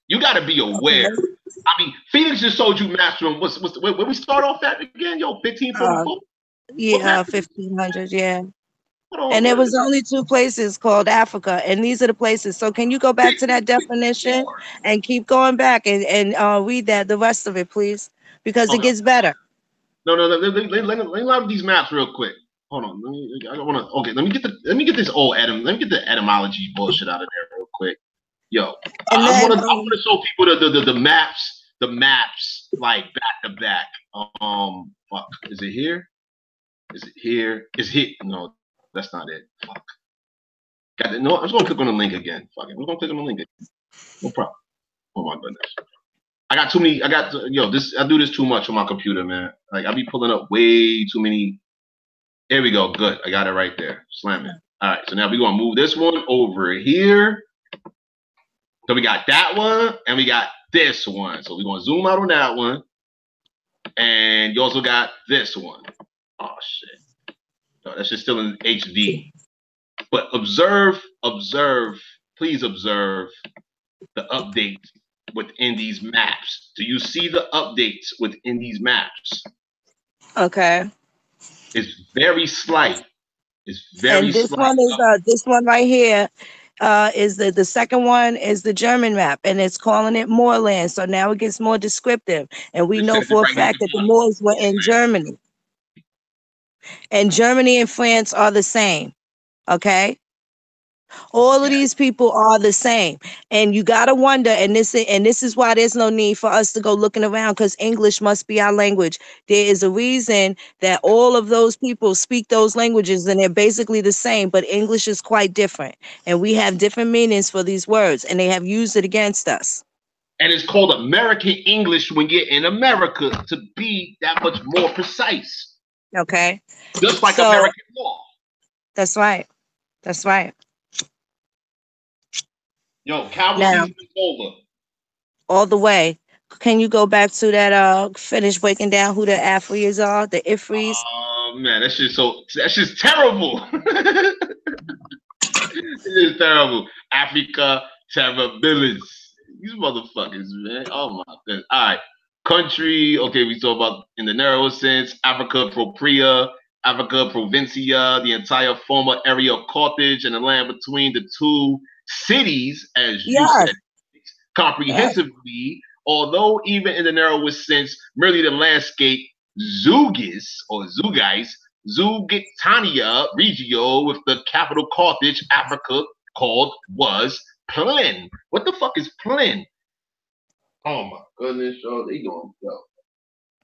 You got to be aware. I mean, Phoenix just told you mastering. Where we start off at again? Yo, 1544. Yeah, 1500. Yeah. And there was only 2 places called Africa, and these are the places. So can you go back to that definition and keep going back and read the rest of it, please, because it gets better. No. Let me load these maps real quick. Hold on. I don't want to. Okay, let me get this old Let me get the etymology bullshit out of there real quick. Yo, I want to show people the maps. The maps like back to back. Fuck. Is it here? Is it here? Is it? No, that's not it. Fuck. Got it. No, I'm just gonna click on the link again. Fuck it. I'm gonna click on the link again. No problem. Oh my goodness. I got too many. This. I do this too much on my computer, man. Like I be pulling up way too many. There we go. Good. I got it right there. Slam it. All right. So now we're gonna move this one over here. So we got that one, and we got this one. So we're gonna zoom out on that one, and you also got this one. Oh shit. No, that's just still in HD. But observe, please observe the updates within these maps. Do you see the updates within these maps? Okay. It's very slight. It's very and this slight. one is this one right here is the second one is the German map, and it's calling it Moorland. So now it gets more descriptive, and we know for a fact that the Moors were in Germany, and Germany and France are the same. Okay. All of these people are the same, and you gotta wonder. And this is why there's no need for us to go looking around, because English must be our language. There is a reason that all of those people speak those languages, and they're basically the same, but English is quite different, and we have different meanings for these words, and they have used it against us. And it's called American English when you're in America, to be that much more precise. Okay. Just like American law. That's right. That's right. Yo, Calvin is over. All the way. Can you go back to that finish breaking down who the Afris are, the Ifris? Oh man, that's just terrible. It is terrible. Africa Terribilis. These motherfuckers, man. Oh my goodness. All right. Country. Okay, we talk about in the narrow sense. Africa Propria, Africa Provincia, the entire former area of Carthage and the land between the two cities, as you said, comprehensively, although even in the narrowest sense, merely the landscape Zugis or Zugais, Zugitania Regio with the capital Carthage, Africa, called was Plin. What the fuck is Plin? Oh my goodness, yo, they going go.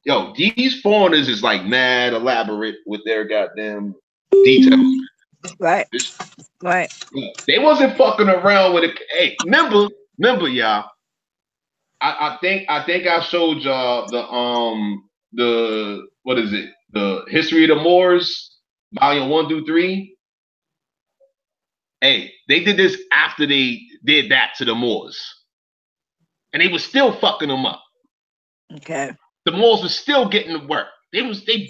Yo, these foreigners is like mad elaborate with their goddamn details. Right. Right. They wasn't fucking around with it. Hey, remember, y'all. I think I showed y'all the what is it? The History of the Moors, volume 1 through 3. Hey, they did this after they did that to the Moors. And they was still fucking them up. Okay. The Moors was still getting to work. They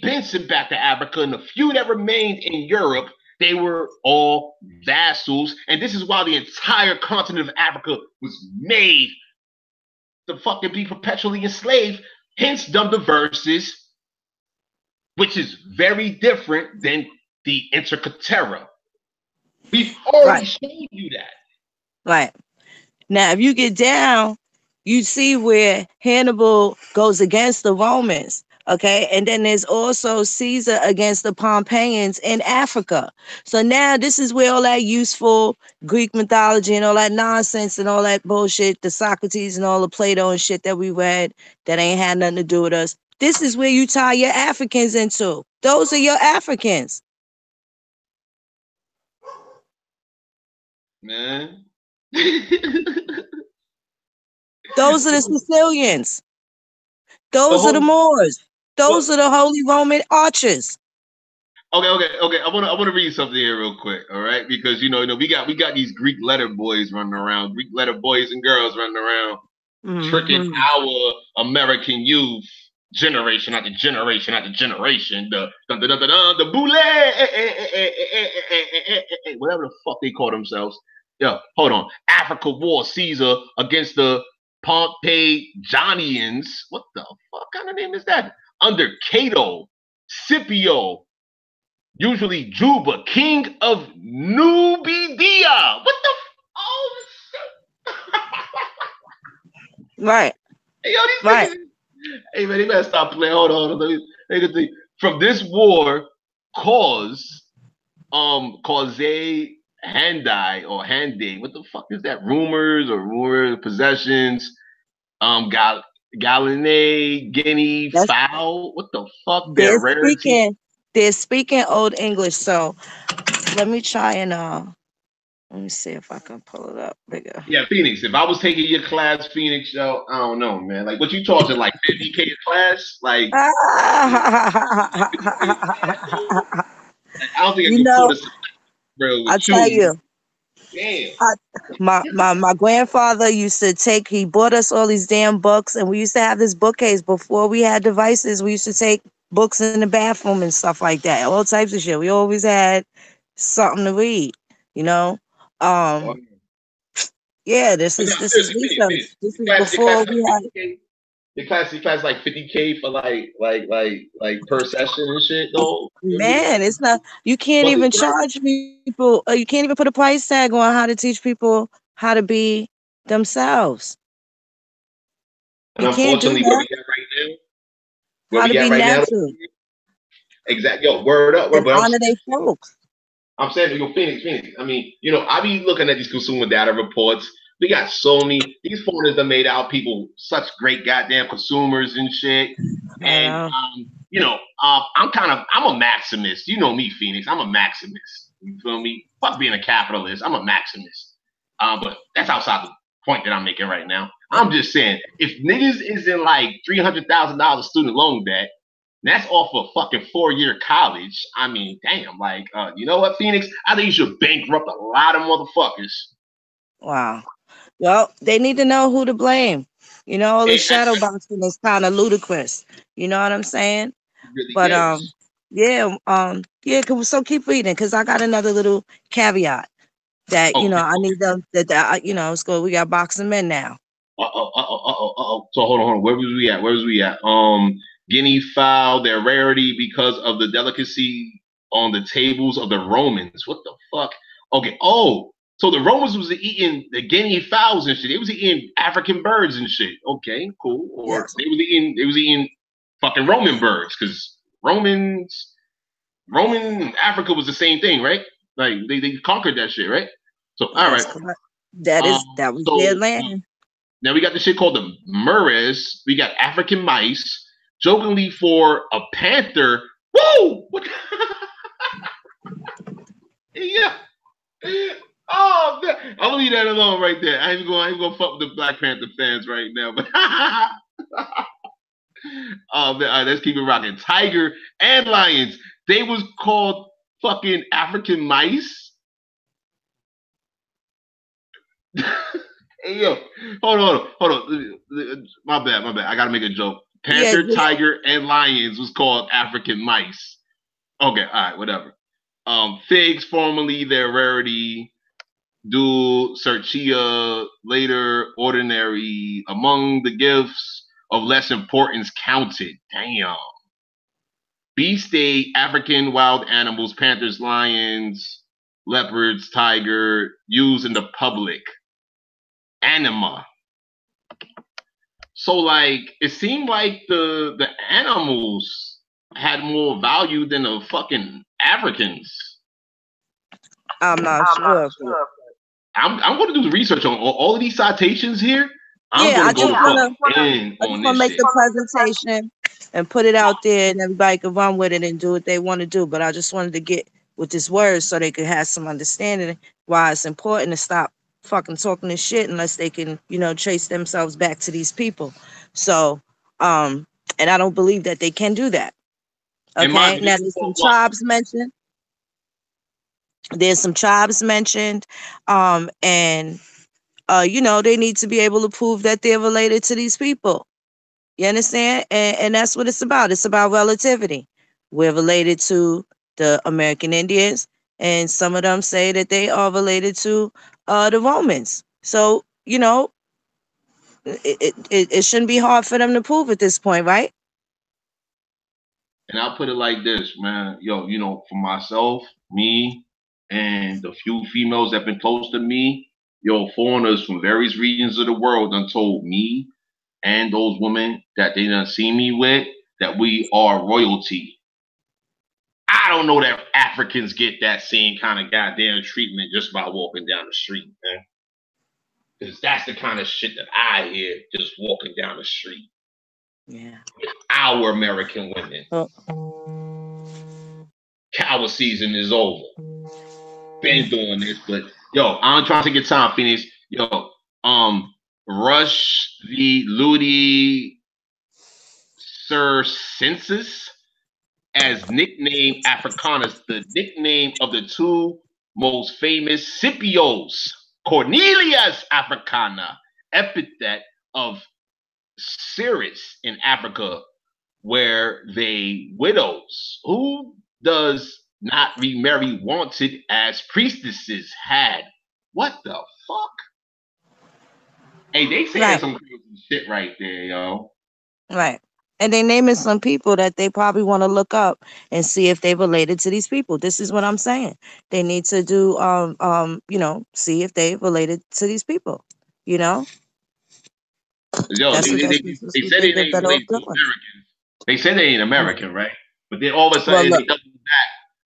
been sent back to Africa, and the few that remained in Europe, they were all vassals. And this is why the entire continent of Africa was made to fucking be perpetually enslaved. Hence the verses, which is very different than the Intercatera. We've already shown you that. Right. Now, if you get down, you see where Hannibal goes against the Romans. Okay. And then there's also Caesar against the Pompeians in Africa. So now this is where all that useful Greek mythology and all that nonsense and all that bullshit, the Socrates and all the Plato and shit that we read that ain't had nothing to do with us. This is where you tie your Africans into. Those are your Africans. Man. Those are the Sicilians. Those are the Moors. Those are the Holy Roman archers. Okay. I wanna read something here real quick, all right? Because you know we got these Greek letter boys running around, Greek letter boys and girls running around, tricking our American youth generation after generation after generation. The boule, whatever the fuck they call themselves. Yo, hold on. Africa War, Caesar against the Pompeianians. What the fuck kind of name is that? Under Cato, Scipio, usually Juba, king of Numidia. What the? Oh shit! Right. Hey, yo, these niggas, hey man, they better stop playing. Hold on. Let me think. From this war, cause Handai or Handay. What the fuck is that? Rumors, possessions, Galine, Guinea, foul. What the fuck? They're speaking Old English. So let me try and Let me see if I can pull it up bigger. Yeah, Phoenix. If I was taking your class, Phoenix, yo, I don't know, man. Like, what you charging, like 50K a class? Like, I don't think I You can afford know, a semester, bro, I with tell you. you, Damn. I, my grandfather used to he bought us all these damn books, and we used to have this bookcase before we had devices. We used to take books in the bathroom and stuff like that, all types of shit. We always had something to read, you know. Wow. Yeah, this But now, is seriously, Phoenix, research. Phoenix. This is Your class before like we had. 50K? Your class like 50K for like per session and shit, though. You know what I mean? Man, it's not. You can't What's even the price? charge people. You can't even put a price tag on how to teach people how to be themselves. And You can't do unfortunately, where we that. at right now, where How to we at be right now, natural exact, yo, word up, and but honor their folks. I'm saying, yo, Phoenix. I mean, I be looking at these consumer data reports. We got so many, these foreigners that made out people such great goddamn consumers and shit. I And, know. I'm a maximist. You know me, Phoenix. I'm a maximist. You feel me? Fuck being a capitalist. I'm a maximist. But that's outside the point that I'm making right now. I'm just saying, if niggas is in like $300,000 student loan debt, that's off a fucking 4-year college. I mean, damn, like, you know what, Phoenix? I think you should bankrupt a lot of motherfuckers. Wow. Well, they need to know who to blame. You know, all this And shadow boxing is kind of ludicrous. You know what I'm saying? it really But is. yeah. So keep reading, because I got another little caveat that Okay. I need them it's good. We got boxing men now. So hold on. Where was we at? Guinea fowl, their rarity because of the delicacy on the tables of the Romans. What the fuck? Okay. Oh, so the Romans was eating the guinea fowls and shit. They was eating African birds and shit. Okay, cool. Or Yes. they was eating fucking Roman birds, because Roman Africa was the same thing, right? Like they conquered that shit, right? So all That's right. correct. Um, That was their so land. now we got this shit called the Murres. We got African mice. Jokingly for a panther. Woo! What? Yeah. Oh man. I'll leave that alone right there. I ain't gonna fuck with the Black Panther fans right now. But oh man, all right, let's keep it rocking. Tiger and lions. They was called fucking African mice. Hey yo, hold on. My bad. I gotta make a joke. Yeah, Panther, tiger, and lions was called African mice. Okay, all right, whatever. Figs, formerly their rarity, Dul, Cercia, later ordinary, among the gifts of less importance counted. Damn. Beast ate African wild animals, panthers, lions, leopards, tiger, used in the public. Anima. So like it seemed like the animals had more value than the fucking Africans. I'm not sure. I'm going to do the research on all of these citations here. I'm Yeah, going I to go just the wanna fuck in on this make shit. the presentation and put it out there, and everybody can run with it and do what they want to do. But I just wanted to get with this word so they could have some understanding why it's important to stop fucking talking this shit unless they can, trace themselves back to these people. So, and I don't believe that they can do that. And mind Okay. you, Now this is there's some what? tribes mentioned. And they need to be able to prove that they're related to these people. You understand? And that's what it's about. It's about relativity. We're related to the American Indians, and some of them say that they are related to the Romans. So, it shouldn't be hard for them to prove at this point, right? And I'll put it like this, man. Yo, for myself, me, and the few females that been close to me, foreigners from various regions of the world done told me and those women that they done see me with that we are royalty. I don't know that Africans get that same kind of goddamn treatment just by walking down the street, man. Because that's the kind of shit that I hear just walking down the street. Yeah. Our American women. Coward season is over. been doing this, but yo, I'm trying to get time, Phoenix. Yo, Rush the Ludi Circensis as nickname Africanus, the nickname of the two most famous Scipios, Cornelius Africana, epithet of Cyrus in Africa, where they widows who does not remarry wanted as priestesses had. What the fuck? Hey, they saying some crazy shit right there, yo. Right. And they naming some people that they probably want to look up and see if they related to these people. This is what I'm saying. They need to do see if they related to these people. You know? Yo, That's they what said they they're ain't better off related to doing. Americans. They said they ain't American, right? But then all of a sudden Well,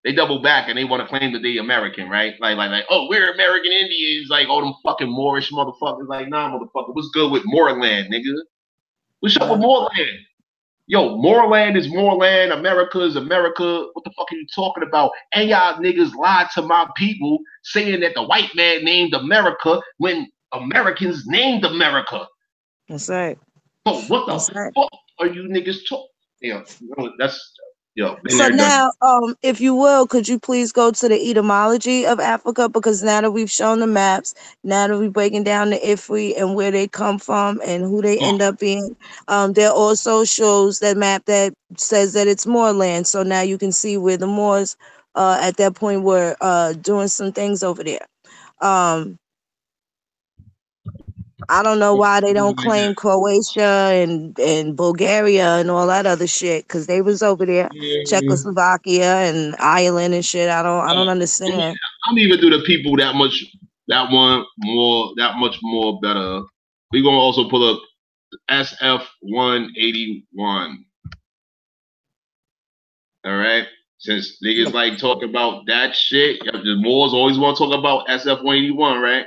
they double back and they want to claim that they American, right? Like, oh, we're American Indians, like all them fucking Moorish motherfuckers. Like, nah, motherfucker, what's good with Moorland, nigga? What's up with Moorland? Yo, Moorland is Moorland, America is America. What the fuck are you talking about? And y'all niggas lied to my people saying that the white man named America when Americans named America. That's right. So what the fuck are you niggas talking? Yeah, that's So now, if you will, could you please go to the etymology of Africa? Because now that we've shown the maps, now that we're breaking down the Ifri and where they come from and who they end up being, there also shows that map that says that it's Moorland. So now you can see where the Moors at that point were doing some things over there. I don't know why they don't claim Croatia and Bulgaria and all that other shit, because they was over there, Czechoslovakia and Ireland and shit. I don't understand. I don't even do the people that much more better. We're gonna also pull up SF 181. All right. Since niggas like talking about that shit, the Moors always want to talk about SF 181, right?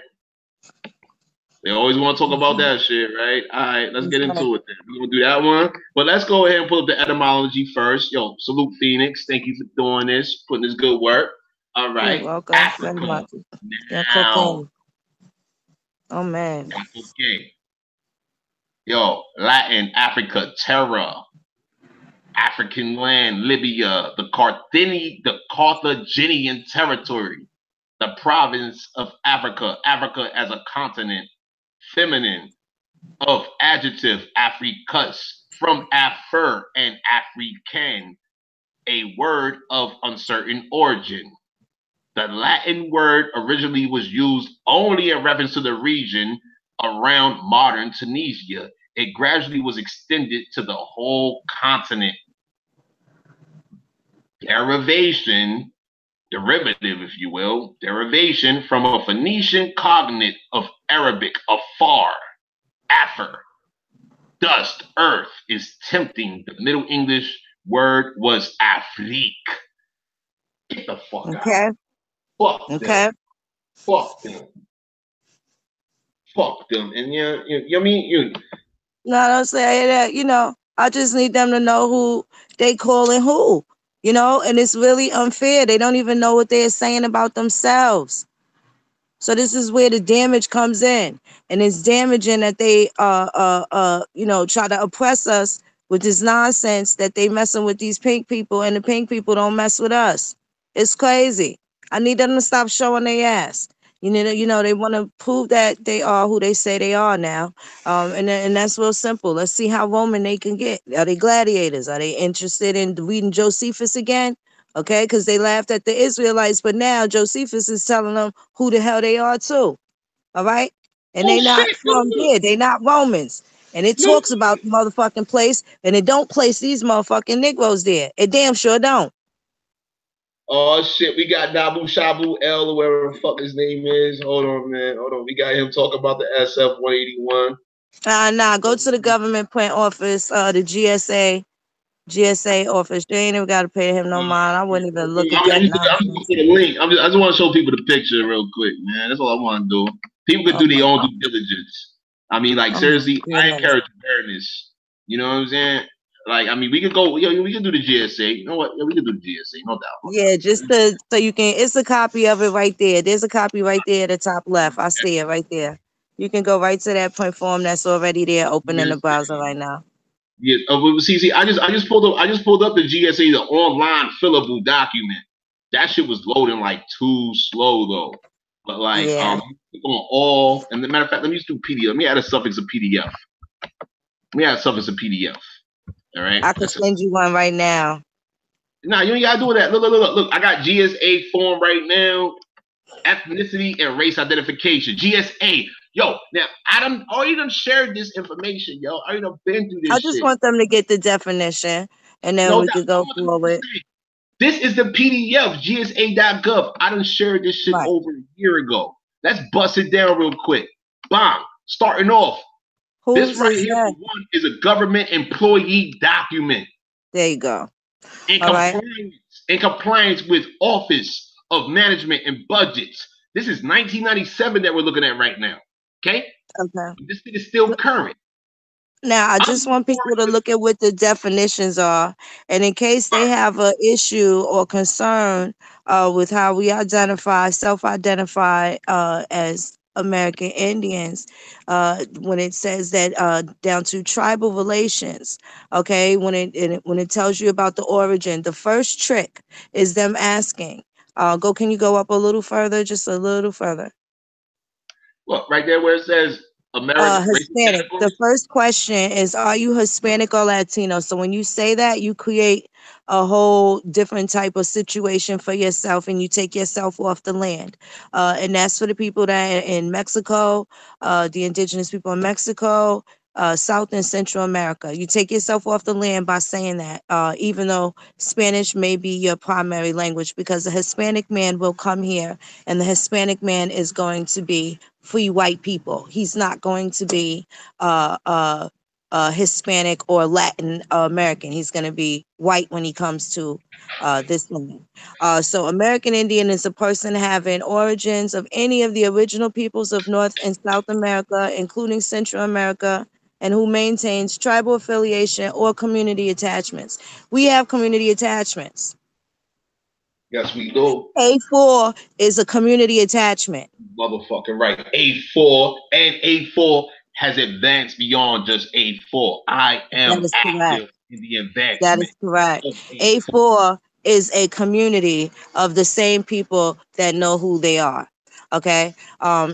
They always want to talk about that shit, right? All right, let's get into it then. We're going to do that one. But let's go ahead and pull up the etymology first. Yo, salute Phoenix. Thank you for doing this, putting this good work. All right. You're welcome. Africa. Now. Oh, man. Okay. Yo, Latin, Africa, Terra. African land, Libya, the Carthaginian territory. The province of Africa. Africa as a continent. Feminine of adjective Africus, from Afur and African, a word of uncertain origin. The Latin word originally was used only in reference to the region around modern Tunisia. It gradually was extended to the whole continent. Derivative, if you will, derivation from a Phoenician cognate of Arabic, afar, afar, dust, earth is tempting. The Middle English word was Afrique. Get the fuck out. Fuck them. Fuck them. Fuck them. And you mean. No, don't say that. I just need them to know who they calling who. And it's really unfair. They don't even know what they're saying about themselves. So this is where the damage comes in. And it's damaging that they try to oppress us with this nonsense that they messing with these pink people, and the pink people don't mess with us. It's crazy. I need them to stop showing their ass. They want to prove that they are who they say they are now. And that's real simple. Let's see how Roman they can get. Are they gladiators? Are they interested in reading Josephus again? Okay, because they laughed at the Israelites, but now Josephus is telling them who the hell they are too. All right? And they not from here. They not Romans. And it talks about the motherfucking place, and it don't place these motherfucking Negroes there. It damn sure don't. Oh shit, we got Nabu Shabu L, or whatever the fuck his name is. Hold on, man. Hold on. We got him talking about the SF 181. Nah, go to the government print office, the GSA office. You ain't even got to pay him no mind. I wouldn't even look at that. I'm just put a link. I just want to show people the picture real quick, man. That's all I want to do. People could do their own due diligence. I mean, like, seriously, I encourage awareness. You know what I'm saying? Like, I mean, we could go. We can do the GSA. You know what? Yeah, we can do the GSA. No doubt. Yeah, just so you can. It's a copy of it right there. There's a copy right there at the top left. I see it right there. You can go right to that point form that's already there, open in the browser right now. Yeah. See. I just pulled up the GSA, the online fillable document. That shit was loading like too slow though. But like, Yeah. click on all. And the matter of fact, let me just do PDF. Let me add a suffix of PDF. All right. I could send you one right now. Nah, you ain't gotta do that. Look. I got GSA form right now. Ethnicity and race identification. GSA. Yo, now I already done shared this information, yo. I already done been through this I just shit. want them to get the definition, and then we could go forward. This is the PDF, gsa.gov. I done shared this shit over a year ago. Let's bust it down real quick. Bang. Starting off. This right here, for one, is a government employee document. There you go. In compliance with Office of Management and Budgets. This is 1997 that we're looking at right now. Okay? This thing is still current. Now, I just want people to look at what the definitions are. And in case they have an issue or concern with how we self-identify as American Indians, when it says that down to tribal relations, okay, when it tells you about the origin, the first trick is them asking, can you go up a little further, just a little further? Look, right there where it says American Hispanic. The first question is, are you Hispanic or Latino? So when you say that, you create a whole different type of situation for yourself, and you take yourself off the land. And that's for the people that are in Mexico, the indigenous people in Mexico, South and Central America. You take yourself off the land by saying that, even though Spanish may be your primary language, because the Hispanic man will come here, and the Hispanic man is going to be free white people. He's not going to be Hispanic or Latin American. He's going to be white when he comes to this land. So American Indian is a person having origins of any of the original peoples of North and South America, including Central America, and who maintains tribal affiliation or community attachments. We have community attachments. Yes, we do. A4 is a community attachment. Motherfucking right. A4 has advanced beyond just A4. I am active in the advancement. That is correct. A4 is a community of the same people that know who they are. Okay.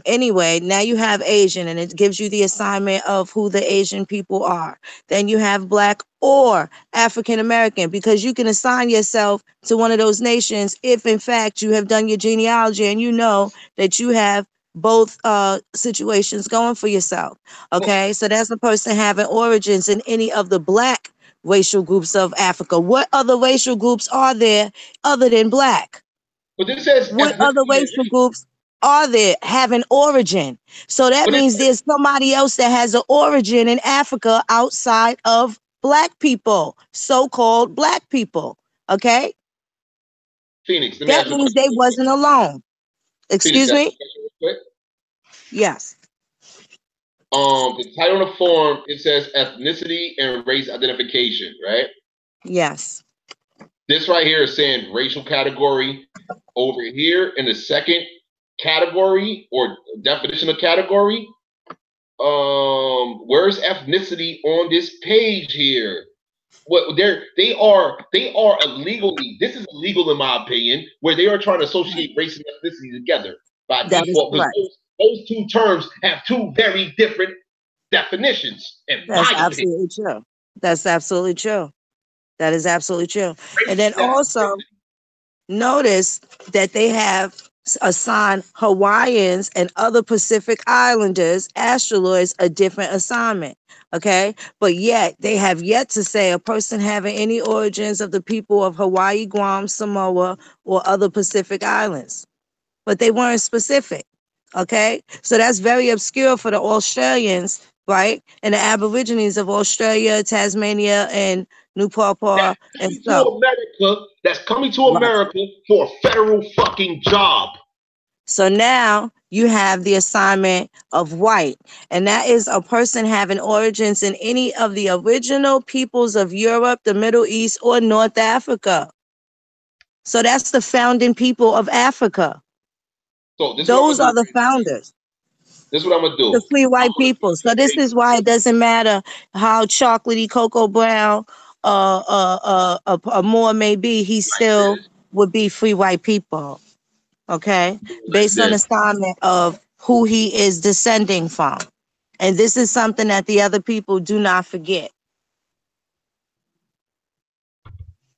Anyway, now you have Asian, and it gives you the assignment of who the Asian people are. Then you have Black or African American, because you can assign yourself to one of those nations if in fact you have done your genealogy and you know that you have both situations going for yourself. Okay. So that's a person having origins in any of the Black racial groups of Africa. What other racial groups are there other than Black? But this says what other racial groups are there having origin? So that means there's somebody else that has an origin in Africa outside of Black people, so-called Black people. Okay? Phoenix, that means they wasn't alone. Excuse me? Yes. The title of the form, it says ethnicity and race identification, right? Yes. This right here is saying racial category. Over here in the second category or definition of category, where's ethnicity on this page here? What they are illegally. This is illegal in my opinion, where they are trying to associate race and ethnicity together by default. Those two terms have two very different definitions. That's absolutely true. That's absolutely true. That is absolutely true. And then also notice that they have assigned Hawaiians and other Pacific Islanders, asteroids, a different assignment. Okay. But yet they have yet to say a person having any origins of the people of Hawaii, Guam, Samoa, or other Pacific Islands. But they weren't specific. Okay. So that's very obscure for the Australians, right? And the Aborigines of Australia, Tasmania, and New Papua and so America, that's coming to America for a federal fucking job. So now you have the assignment of white, and that is a person having origins in any of the original peoples of Europe, the Middle East, or North Africa. So that's the founding people of Africa. So this is what I'm Those gonna are do. the founders, This is what I'm gonna the do. free I'm white gonna people. So this is why it doesn't matter how chocolatey Cocoa Brown Moore may be, he like still this. would be free white people. Okay, Like based on this. assignment of who he is descending from. And this is something that the other people do not forget.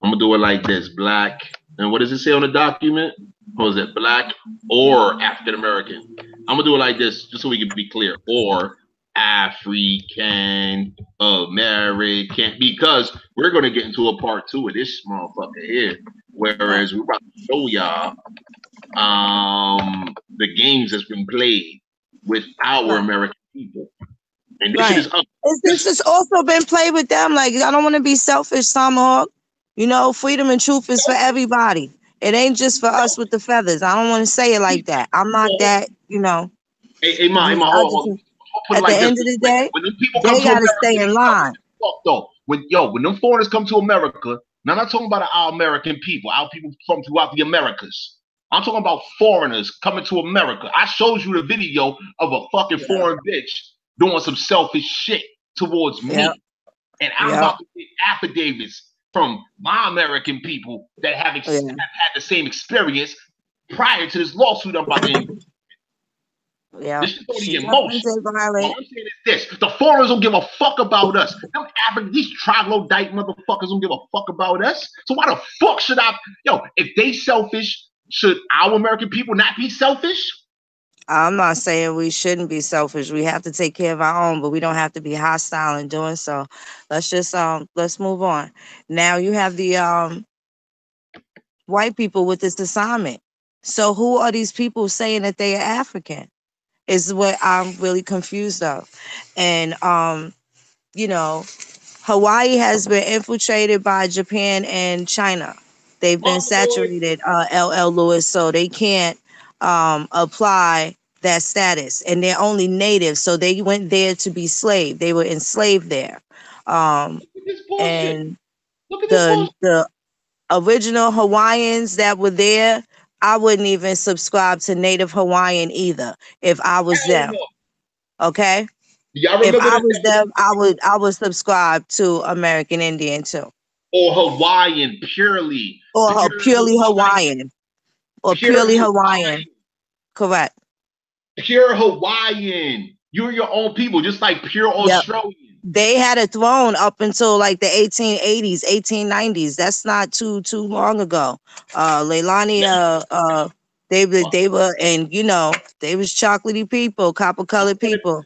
I'm gonna do it like this. Black. And what does it say on the document? What is it? Black or African American. I'm gonna do it like this, just so we can be clear. Or African American, because we're gonna get into a part 2 of this motherfucker here. Whereas we're about to show y'all the games that's been played with our American people. And this shit is up. This has also been played with them. Like, I don't want to be selfish, Tomahawk. You know, freedom and truth is for everybody. It ain't just for us with the feathers. I don't want to say it like that. I'm not that, you know. Hey, Ma, I hold just, on. Put it at the like this. end of the day, When them people come they to got to America, stay in they line. fuck though. When them foreigners come to America, now I'm not talking about our American people, our people from throughout the Americas. I'm talking about foreigners coming to America. I showed you the video of a fucking foreign bitch doing some selfish shit towards me. And I'm about to get affidavits from my American people that have had the same experience prior to this lawsuit I'm about to. This is only emotion. What I'm saying is this: the foreigners don't give a fuck about us. These troglodyte motherfuckers don't give a fuck about us. So why the fuck should I? Yo, if they selfish, should our American people not be selfish? I'm not saying we shouldn't be selfish. We have to take care of our own, but we don't have to be hostile in doing so. Let's just let's move on. Now you have the white people with this assignment. So who are these people saying that they are African? Is what I'm really confused of. And you know, Hawaii has been infiltrated by Japan and China. They've been saturated, LL Lewis, so they can't apply that status. And they're only native, so they went there to be slave. They were enslaved there. And the original Hawaiians that were there, I wouldn't even subscribe to Native Hawaiian either if I was them. Okay? If I was them, I would subscribe to American Indian too. Or Hawaiian purely. Or purely Hawaiian. Or purely Hawaiian. Correct. Pure Hawaiian. You're your own people, just like pure Australian. They had a throne up until like the 1880s, 1890s. That's not too long ago. Leilani, they were, and you know, they was chocolatey people, copper colored people.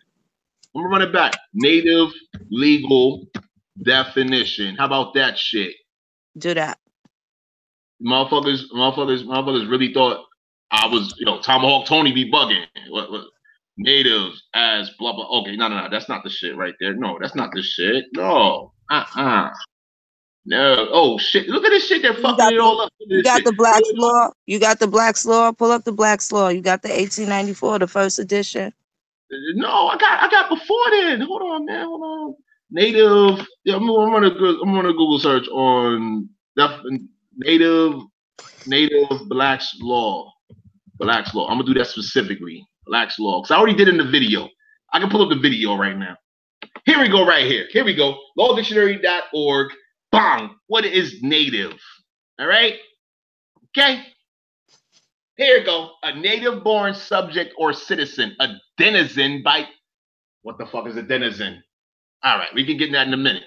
I'm gonna run it back. Native legal definition. How about that shit? Do that. Motherfuckers really thought I was, Tomahawk Tony be bugging. What? Natives as blah blah. Okay, no, that's not the shit right there. No, that's not the shit. No, no. Oh shit! Look at this shit. They're fucking it all up. You got the Black's Law. You got the Black's Law. Pull up the Black's Law. You got the 1894, the first edition. No, I got before then. Hold on, man. Hold on. Native. Yeah, I'm gonna Google search on native Black's Law. Black's Law. I'm gonna do that specifically. Black's Law. Because I already did in the video. I can pull up the video right now. Here we go, right here. Here we go. Lawdictionary.org. Bang. What is native? All right. Okay. Here we go. A native-born subject or citizen. A denizen by. What the fuck is a denizen? All right. We can get that in a minute.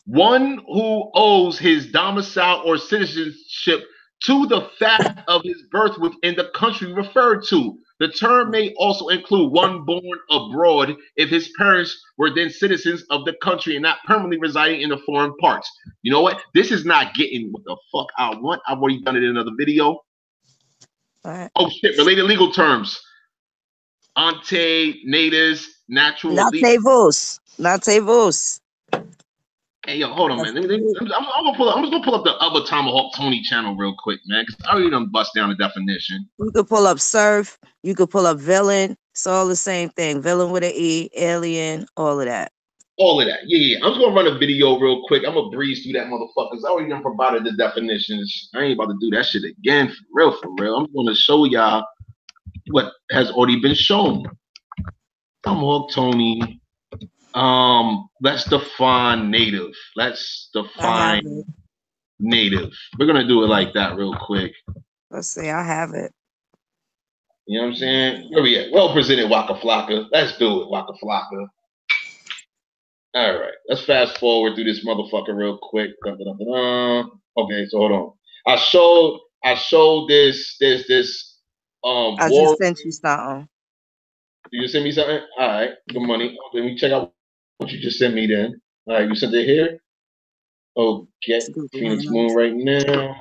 One who owes his domicile or citizenship to the fact of his birth within the country referred to. The term may also include one born abroad if his parents were then citizens of the country and not permanently residing in the foreign parts. You know what? This is not getting what the fuck I want. I've already done it in another video. Right. Oh shit, related legal terms. Ante, natives, natural. Nativos. Hey, yo, hold on, man. I'm just gonna pull up the other Tomahawk Tony channel real quick, man, because I already done bust down the definition. You could pull up surf. You could pull up villain. It's all the same thing. Villain with an E, alien, all of that. All of that. Yeah. I'm just gonna run a video real quick. I'm gonna breeze through that motherfuckers. I already done provided the definitions. I ain't about to do that shit again for real, for real. I'm gonna show y'all what has already been shown. Tomahawk Tony. Let's define native. Let's define native. We're gonna do it like that real quick. Let's see, I have it. You know what I'm saying? Where we at? Well presented, Waka Flocka. Let's do it, Waka Flocka. All right, let's fast forward through this motherfucker real quick. Okay, so hold on. I showed this I just sent you something. You send me something? All right, good money. Let me check out what you just sent me then. All right, you sent it here? Okay, Phoenix Moon right now.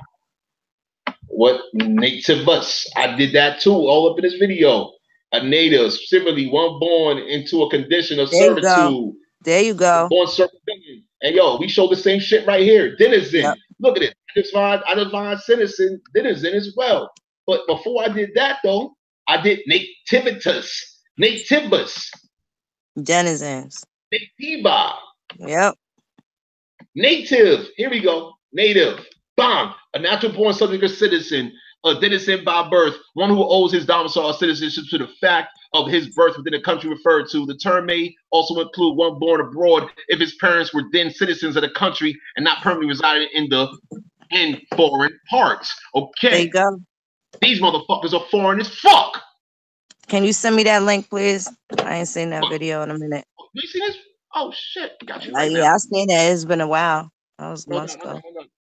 What native us? I did that too, all up in this video. A native, specifically one born into a condition of servitude. There you go. Born circumvention. And yo, we show the same shit right here. Denizen. Yep. Look at it. I define citizen, denizen as well. But before I did that though, I did nativitas. Nativus. Denizens. Nativa. Yep. Native. Here we go. Native. Bang. A natural born subject or citizen. A denizen by birth. One who owes his domicile or citizenship to the fact of his birth within the country referred to. The term may also include one born abroad if his parents were then citizens of the country and not permanently residing in foreign parts. Okay. There you go. These motherfuckers are foreign as fuck. Can you send me that link, please? I ain't seen that video in a minute. You see this? Oh shit! Got you. Yeah, I seen that. It's been a while. That was months ago.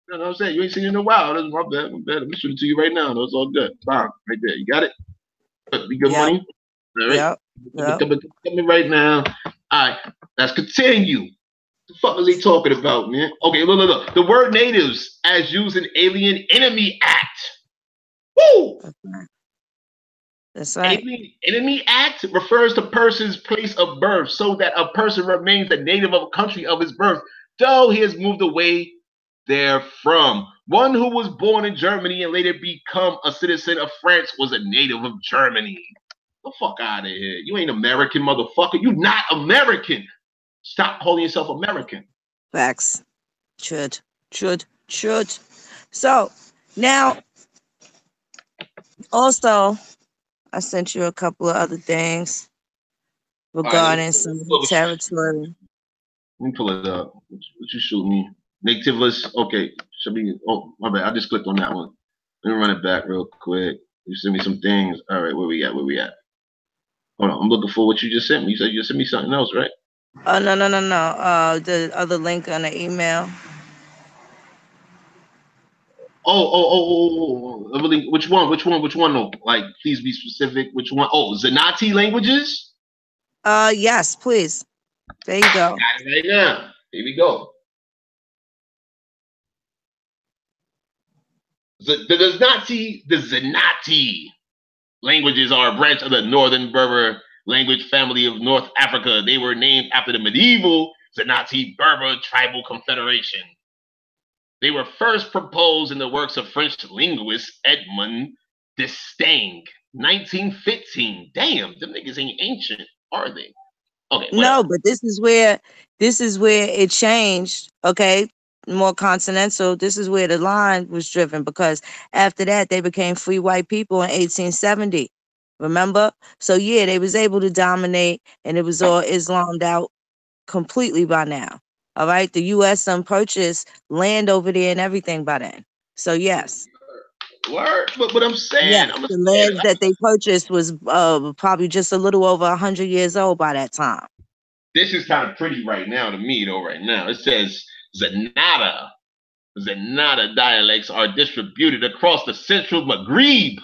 No, I'm saying you ain't seen it in a while. That's my bad. Let me shoot it to you right now. That's all good. Bam, right there. You got it. Be good money. All right. Yep. Coming right now. All right. Let's continue. What the fuck is he talking about, man? Okay, look. The word natives as used in Alien Enemy Act. Woo! That's right. Alien Enemy Act refers to person's place of birth so that a person remains a native of a country of his birth, though he has moved away therefrom. One who was born in Germany and later become a citizen of France was a native of Germany. The fuck out of here. You ain't American, motherfucker. You not American. Stop calling yourself American. Facts. Should. So, now, also, I sent you a couple of other things regarding some territory. Let me pull it up. What you shoot me? Nativeless. Okay. Should be. Oh, my bad. I just clicked on that one. Let me run it back real quick. You sent me some things. All right. Where we at? Hold on. I'm looking for what you just sent me. You said you sent me something else, right? Oh, no. The other link on the email. Oh. Really? Which one? No. Like, please be specific. Which one? Oh, Zenati languages? Yes, please. There you go. Got it right now. Here we go. The Zenati languages are a branch of the Northern Berber language family of North Africa. They were named after the medieval Zenati Berber tribal confederation. They were first proposed in the works of French linguist Edmond Distingue, 1915. Damn, them niggas ain't ancient, are they? Okay. Whatever. No, but this is where it changed. Okay. More continental. This is where the line was driven, because after that they became free white people in 1870. Remember? So yeah, they was able to dominate, and it was all Islamed out completely by now. All right, the U.S. purchased land over there and everything by then. So yes. Word, but I'm saying, yeah, the land that they purchased was probably just a little over 100 years old by that time. This is kind of pretty right now to me, though. Right now, it says Zenata dialects are distributed across the central Maghreb.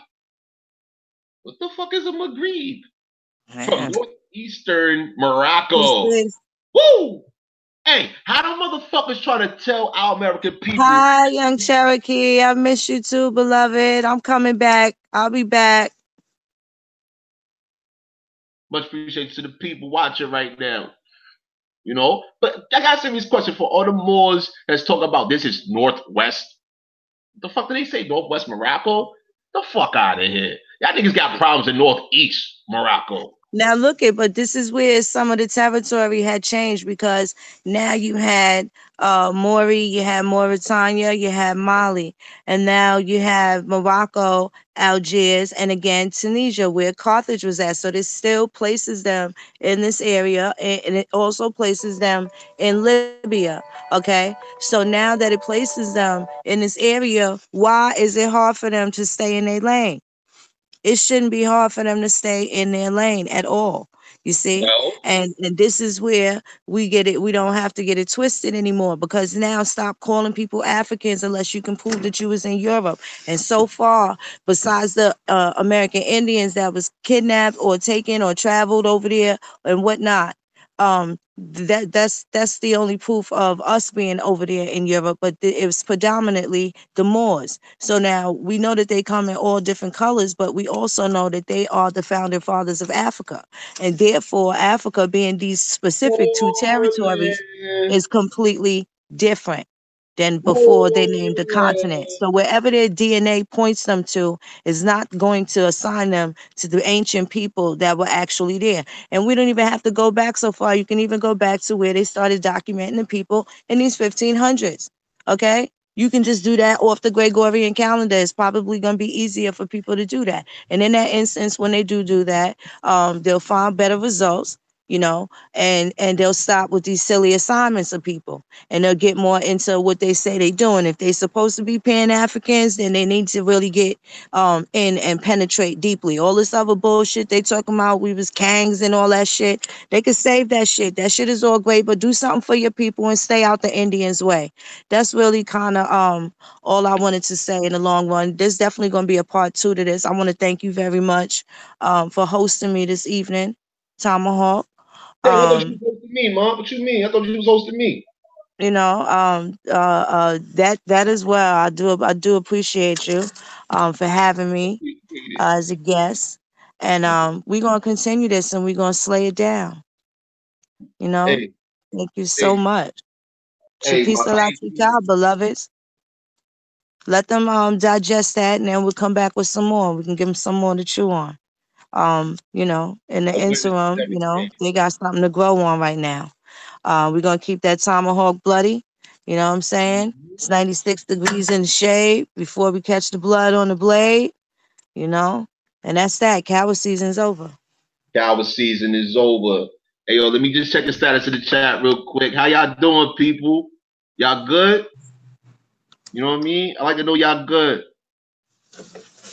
What the fuck is a Maghreb? Man. From northeastern Morocco. Woo! Hey, how the motherfuckers trying to tell our American people? Hi, young Cherokee. I miss you too, beloved. I'm coming back. I'll be back. Much appreciation to the people watching right now. You know, but I got a serious question for all the Moors that's talking about this is Northwest. The fuck did they say Northwest Morocco? The fuck out of here. Y'all niggas got problems in Northeast Morocco. Now look at, but this is where some of the territory had changed because now you had Maury, you had Mauritania, you had Mali, and now you have Morocco, Algiers, and again Tunisia, where Carthage was at. So this still places them in this area, and it also places them in Libya. Okay, so now that it places them in this area, why is it hard for them to stay in their lane? It shouldn't be hard for them to stay in their lane at all. You see? Well, And this is where we get it. We don't have to get it twisted anymore because now stop calling people Africans unless you can prove that you was in Europe. And so far, besides the American Indians that was kidnapped or taken or traveled over there and whatnot, that's the only proof of us being over there in Europe, but it was predominantly the Moors. So now we know that they come in all different colors, but we also know that they are the founding fathers of Africa, and therefore Africa being these specific two territories Poland, is completely different than before they named the continent. Poland. So wherever their DNA points them to is not going to assign them to the ancient people that were actually there. And we don't even have to go back so far. You can even go back to where they started documenting the people in these 1500s. Okay? You can just do that off the Gregorian calendar. It's probably going to be easier for people to do that. And in that instance, when they do that, they'll find better results, you know, and they'll stop with these silly assignments of people, and they'll get more into what they say they're doing. If they're supposed to be Pan-Africans, then they need to really get in and penetrate deeply. All this other bullshit they talking about, we was Kangs and all that shit, they could save that shit. That shit is all great, but do something for your people and stay out the Indians' way. That's really kind of all I wanted to say in the long run. There's definitely going to be a part 2 to this. I want to thank you very much for hosting me this evening, Tomahawk. Hey, I thought you was hosting me, Mom. What you mean? I thought you was hosting me. You know, that as well. I do appreciate you for having me as a guest, and we're gonna continue this and we're gonna slay it down. You know, Hey, thank you so hey, much. hey, my Chapisa la chica, beloveds. Let them digest that, and then we'll come back with some more. We can give them some more to chew on. You know, in the oh, witness interim, you know, everything. they got something to grow on right now. We're gonna keep that tomahawk bloody. You know what I'm saying? It's 96 degrees in the shade before we catch the blood on the blade, you know? And that's that. Coward season's over. Coward season is over. Hey, yo, let me just check the status of the chat real quick. How y'all doing, people? Y'all good? You know what I mean? I like to know y'all good.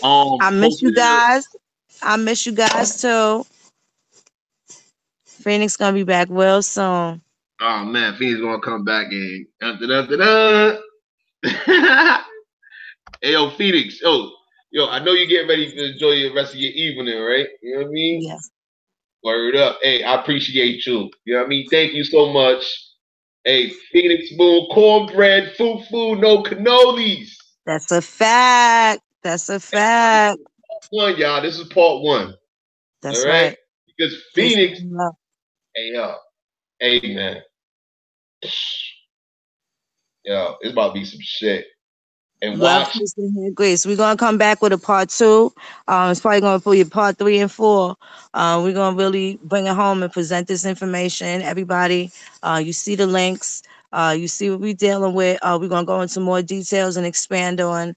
I miss you guys. I miss you guys too. Phoenix gonna be back real soon. Oh man, Phoenix gonna come back and hey yo, Phoenix, yo, I know you're getting ready to enjoy the rest of your evening, right? You know what I mean? Yes. Word up. Hey, I appreciate you. You know what I mean? Thank you so much. Hey, Phoenix Moon, cornbread, fufu, no canolis. That's a fact. That's a fact. One, y'all. This is part 1. That's All right? right. Because Peace Phoenix, and love. hey yo, hey man. Yo, it's about to be some shit. And Love, watch. peace, and hair, grace. We're gonna come back with a part 2. It's probably gonna be part 3 and 4. We're gonna really bring it home and present this information. Everybody, you see the links. You see what we're dealing with. We're gonna go into more details and expand on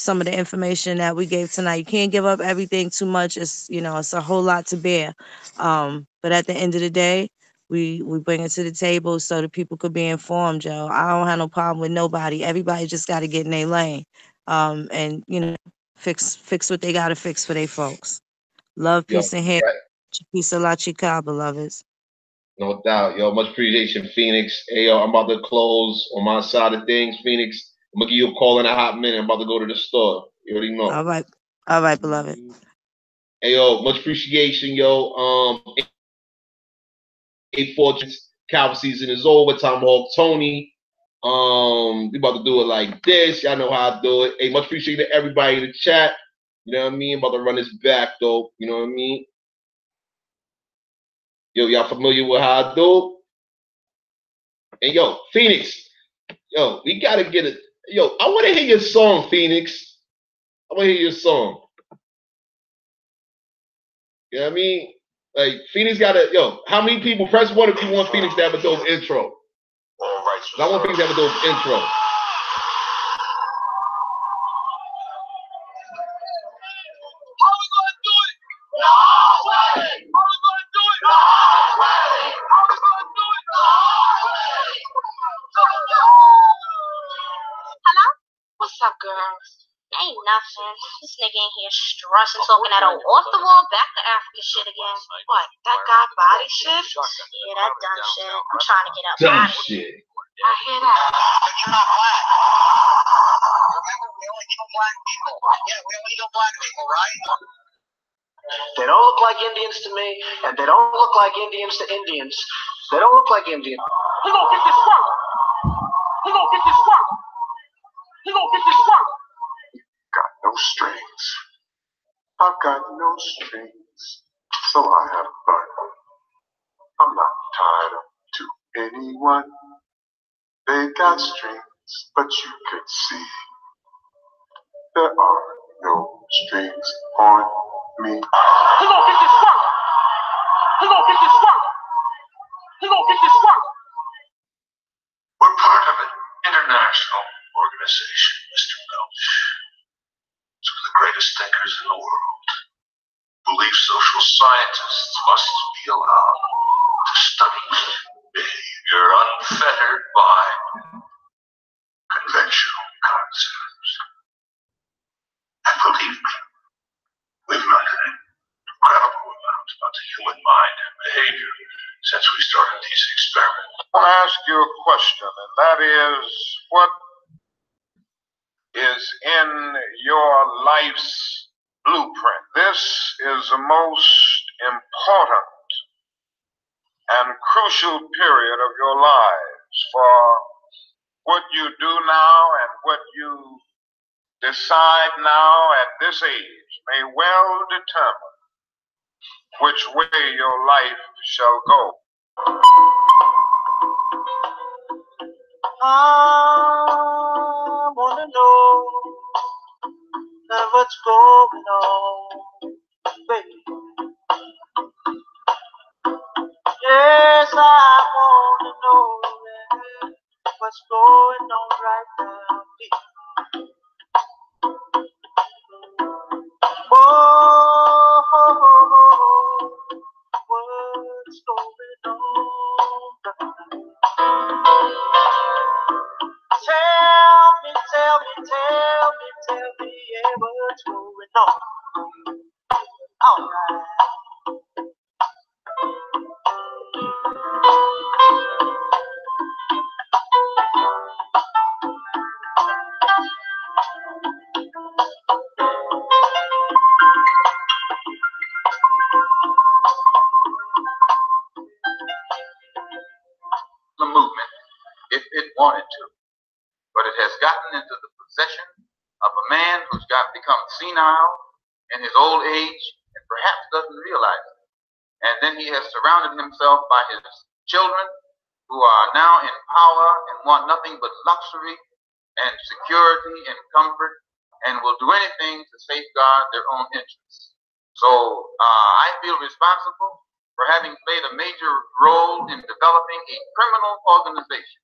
some of the information that we gave tonight. You can't give up everything too much. It's it's a whole lot to bear. But at the end of the day, we bring it to the table so that people could be informed, Joe. I don't have no problem with nobody. Everybody just got to get in their lane, and fix what they got to fix for their folks. Love, Yo, peace, and hair. right. Peace, la chica, beloveds. No doubt. Yo, much appreciation, Phoenix. Hey, yo, I'm about to close on my side of things, Phoenix. I'm gonna give you a call in a hot minute. I'm about to go to the store. You already know. All right, beloved. Hey, yo, much appreciation, yo. 8 Fortunes, Cowboy season is over. Tomahawk Tony. We about to do it like this. Y'all know how I do it. Hey, much appreciation to everybody in the chat. You know what I mean? About to run this back though. You know what I mean? Yo, y'all familiar with how I do? And yo, Phoenix, yo, we gotta get it. Yo, I want to hear your song, Phoenix. I want to hear your song. You know what I mean? Like, Phoenix gotta, yo, how many people, press 1 if you want Phoenix to have a dope intro. All right, I want Phoenix to have a dope intro. Hello? What's up, girls? Ain't nothing. This nigga in here stressing, talking that old off-the-wall back to Africa shit again. What, that guy body shit? Yeah, that dumb shit. I'm trying to get up Dumb out of shit. here. I hear that. But you're not black. Remember, we only kill black people. Yeah, we only kill black people, right? They don't look like Indians to me, and they don't look like Indians to Indians. They don't look like Indians. He gonna get this work. He gonna get this work. He gonna get this work. Got no strings. I've got no strings, so I have fun. I'm not tied up to anyone. They got strings, but you could see there are no strings on me. He gonna get this work. He gonna get this work. He gonna get this work. We're part of an international organization, Mr. Welch. Some of the greatest thinkers in the world believe social scientists must be allowed to study behavior unfettered by conventional concepts. And believe me, we've learned an incredible amount about the human mind and behavior since we started these experiments. I want to ask you a question, and that is, what is in your life's blueprint? This is the most important and crucial period of your lives, for what you do now and what you decide now at this age may well determine which way your life shall go. I wanna know what's going on, baby. Yes, I wanna know what's going on right now, baby. Oh, what's going on right now? Tell me, yeah, what's going on? All right. The movement, if it wanted to, but it has gotten into the possession of a man who's become senile in his old age and perhaps doesn't realize it. And then he has surrounded himself by his children who are now in power and want nothing but luxury and security and comfort and will do anything to safeguard their own interests. So I feel responsible for having played a major role in developing a criminal organization.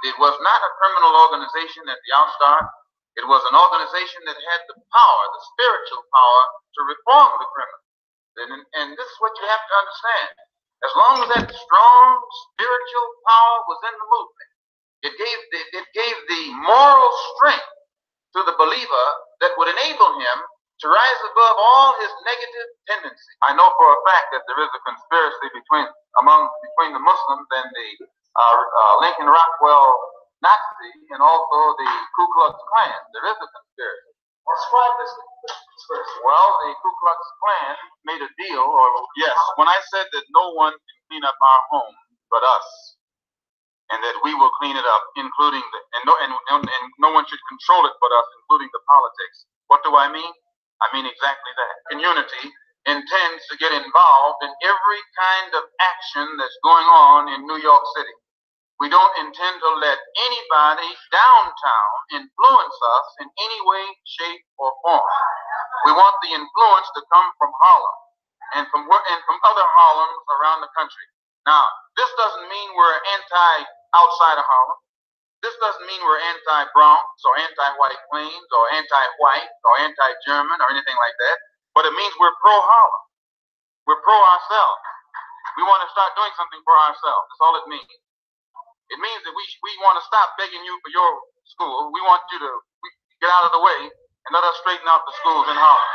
It was not a criminal organization at the outstart. It was an organization that had the power, the spiritual power, to reform the criminal. And this is what you have to understand. As long as that strong spiritual power was in the movement, it gave the moral strength to the believer that would enable him to rise above all his negative tendencies. I know for a fact that there is a conspiracy between the Muslims and the Lincoln Rockwell Nazi and also the Ku Klux Klan. There is a conspiracy. Describe this conspiracy. Well, the Ku Klux Klan made a deal, or yes, when I said that no one can clean up our home but us, and that we will clean it up, including and no one should control it but us, including the politics. What do I mean? I mean exactly that. Community intends to get involved in every kind of action that's going on in New York City. We don't intend to let anybody downtown influence us in any way, shape, or form. We want the influence to come from Harlem and from other Harlems around the country. Now, this doesn't mean we're anti-outside of Harlem. This doesn't mean we're anti-Bronx or anti-White Plains or anti-white or anti-German or anything like that. But it means we're pro-Harlem. We're pro-ourselves. We want to start doing something for ourselves. That's all it means. It means that we want to stop begging you for your school. We want you to get out of the way and let us straighten out the schools in Harlem.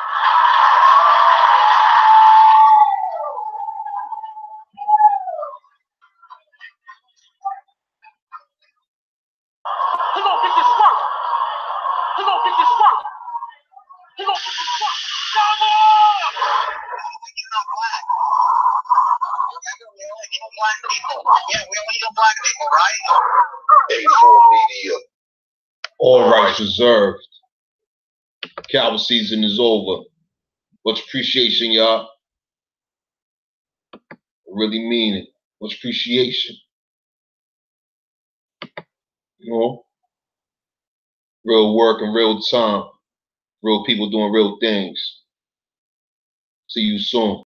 He gonna get this work. He gonna get this work. He gonna get this work. Come on! You're not black. Remember, we only kill black people. Yeah, we only kill black people, right? A4 Media. All rights reserved. Cowboy season is over. Much appreciation, y'all. I really mean it. Much appreciation. You know, real work in real time. Real people doing real things. See you soon.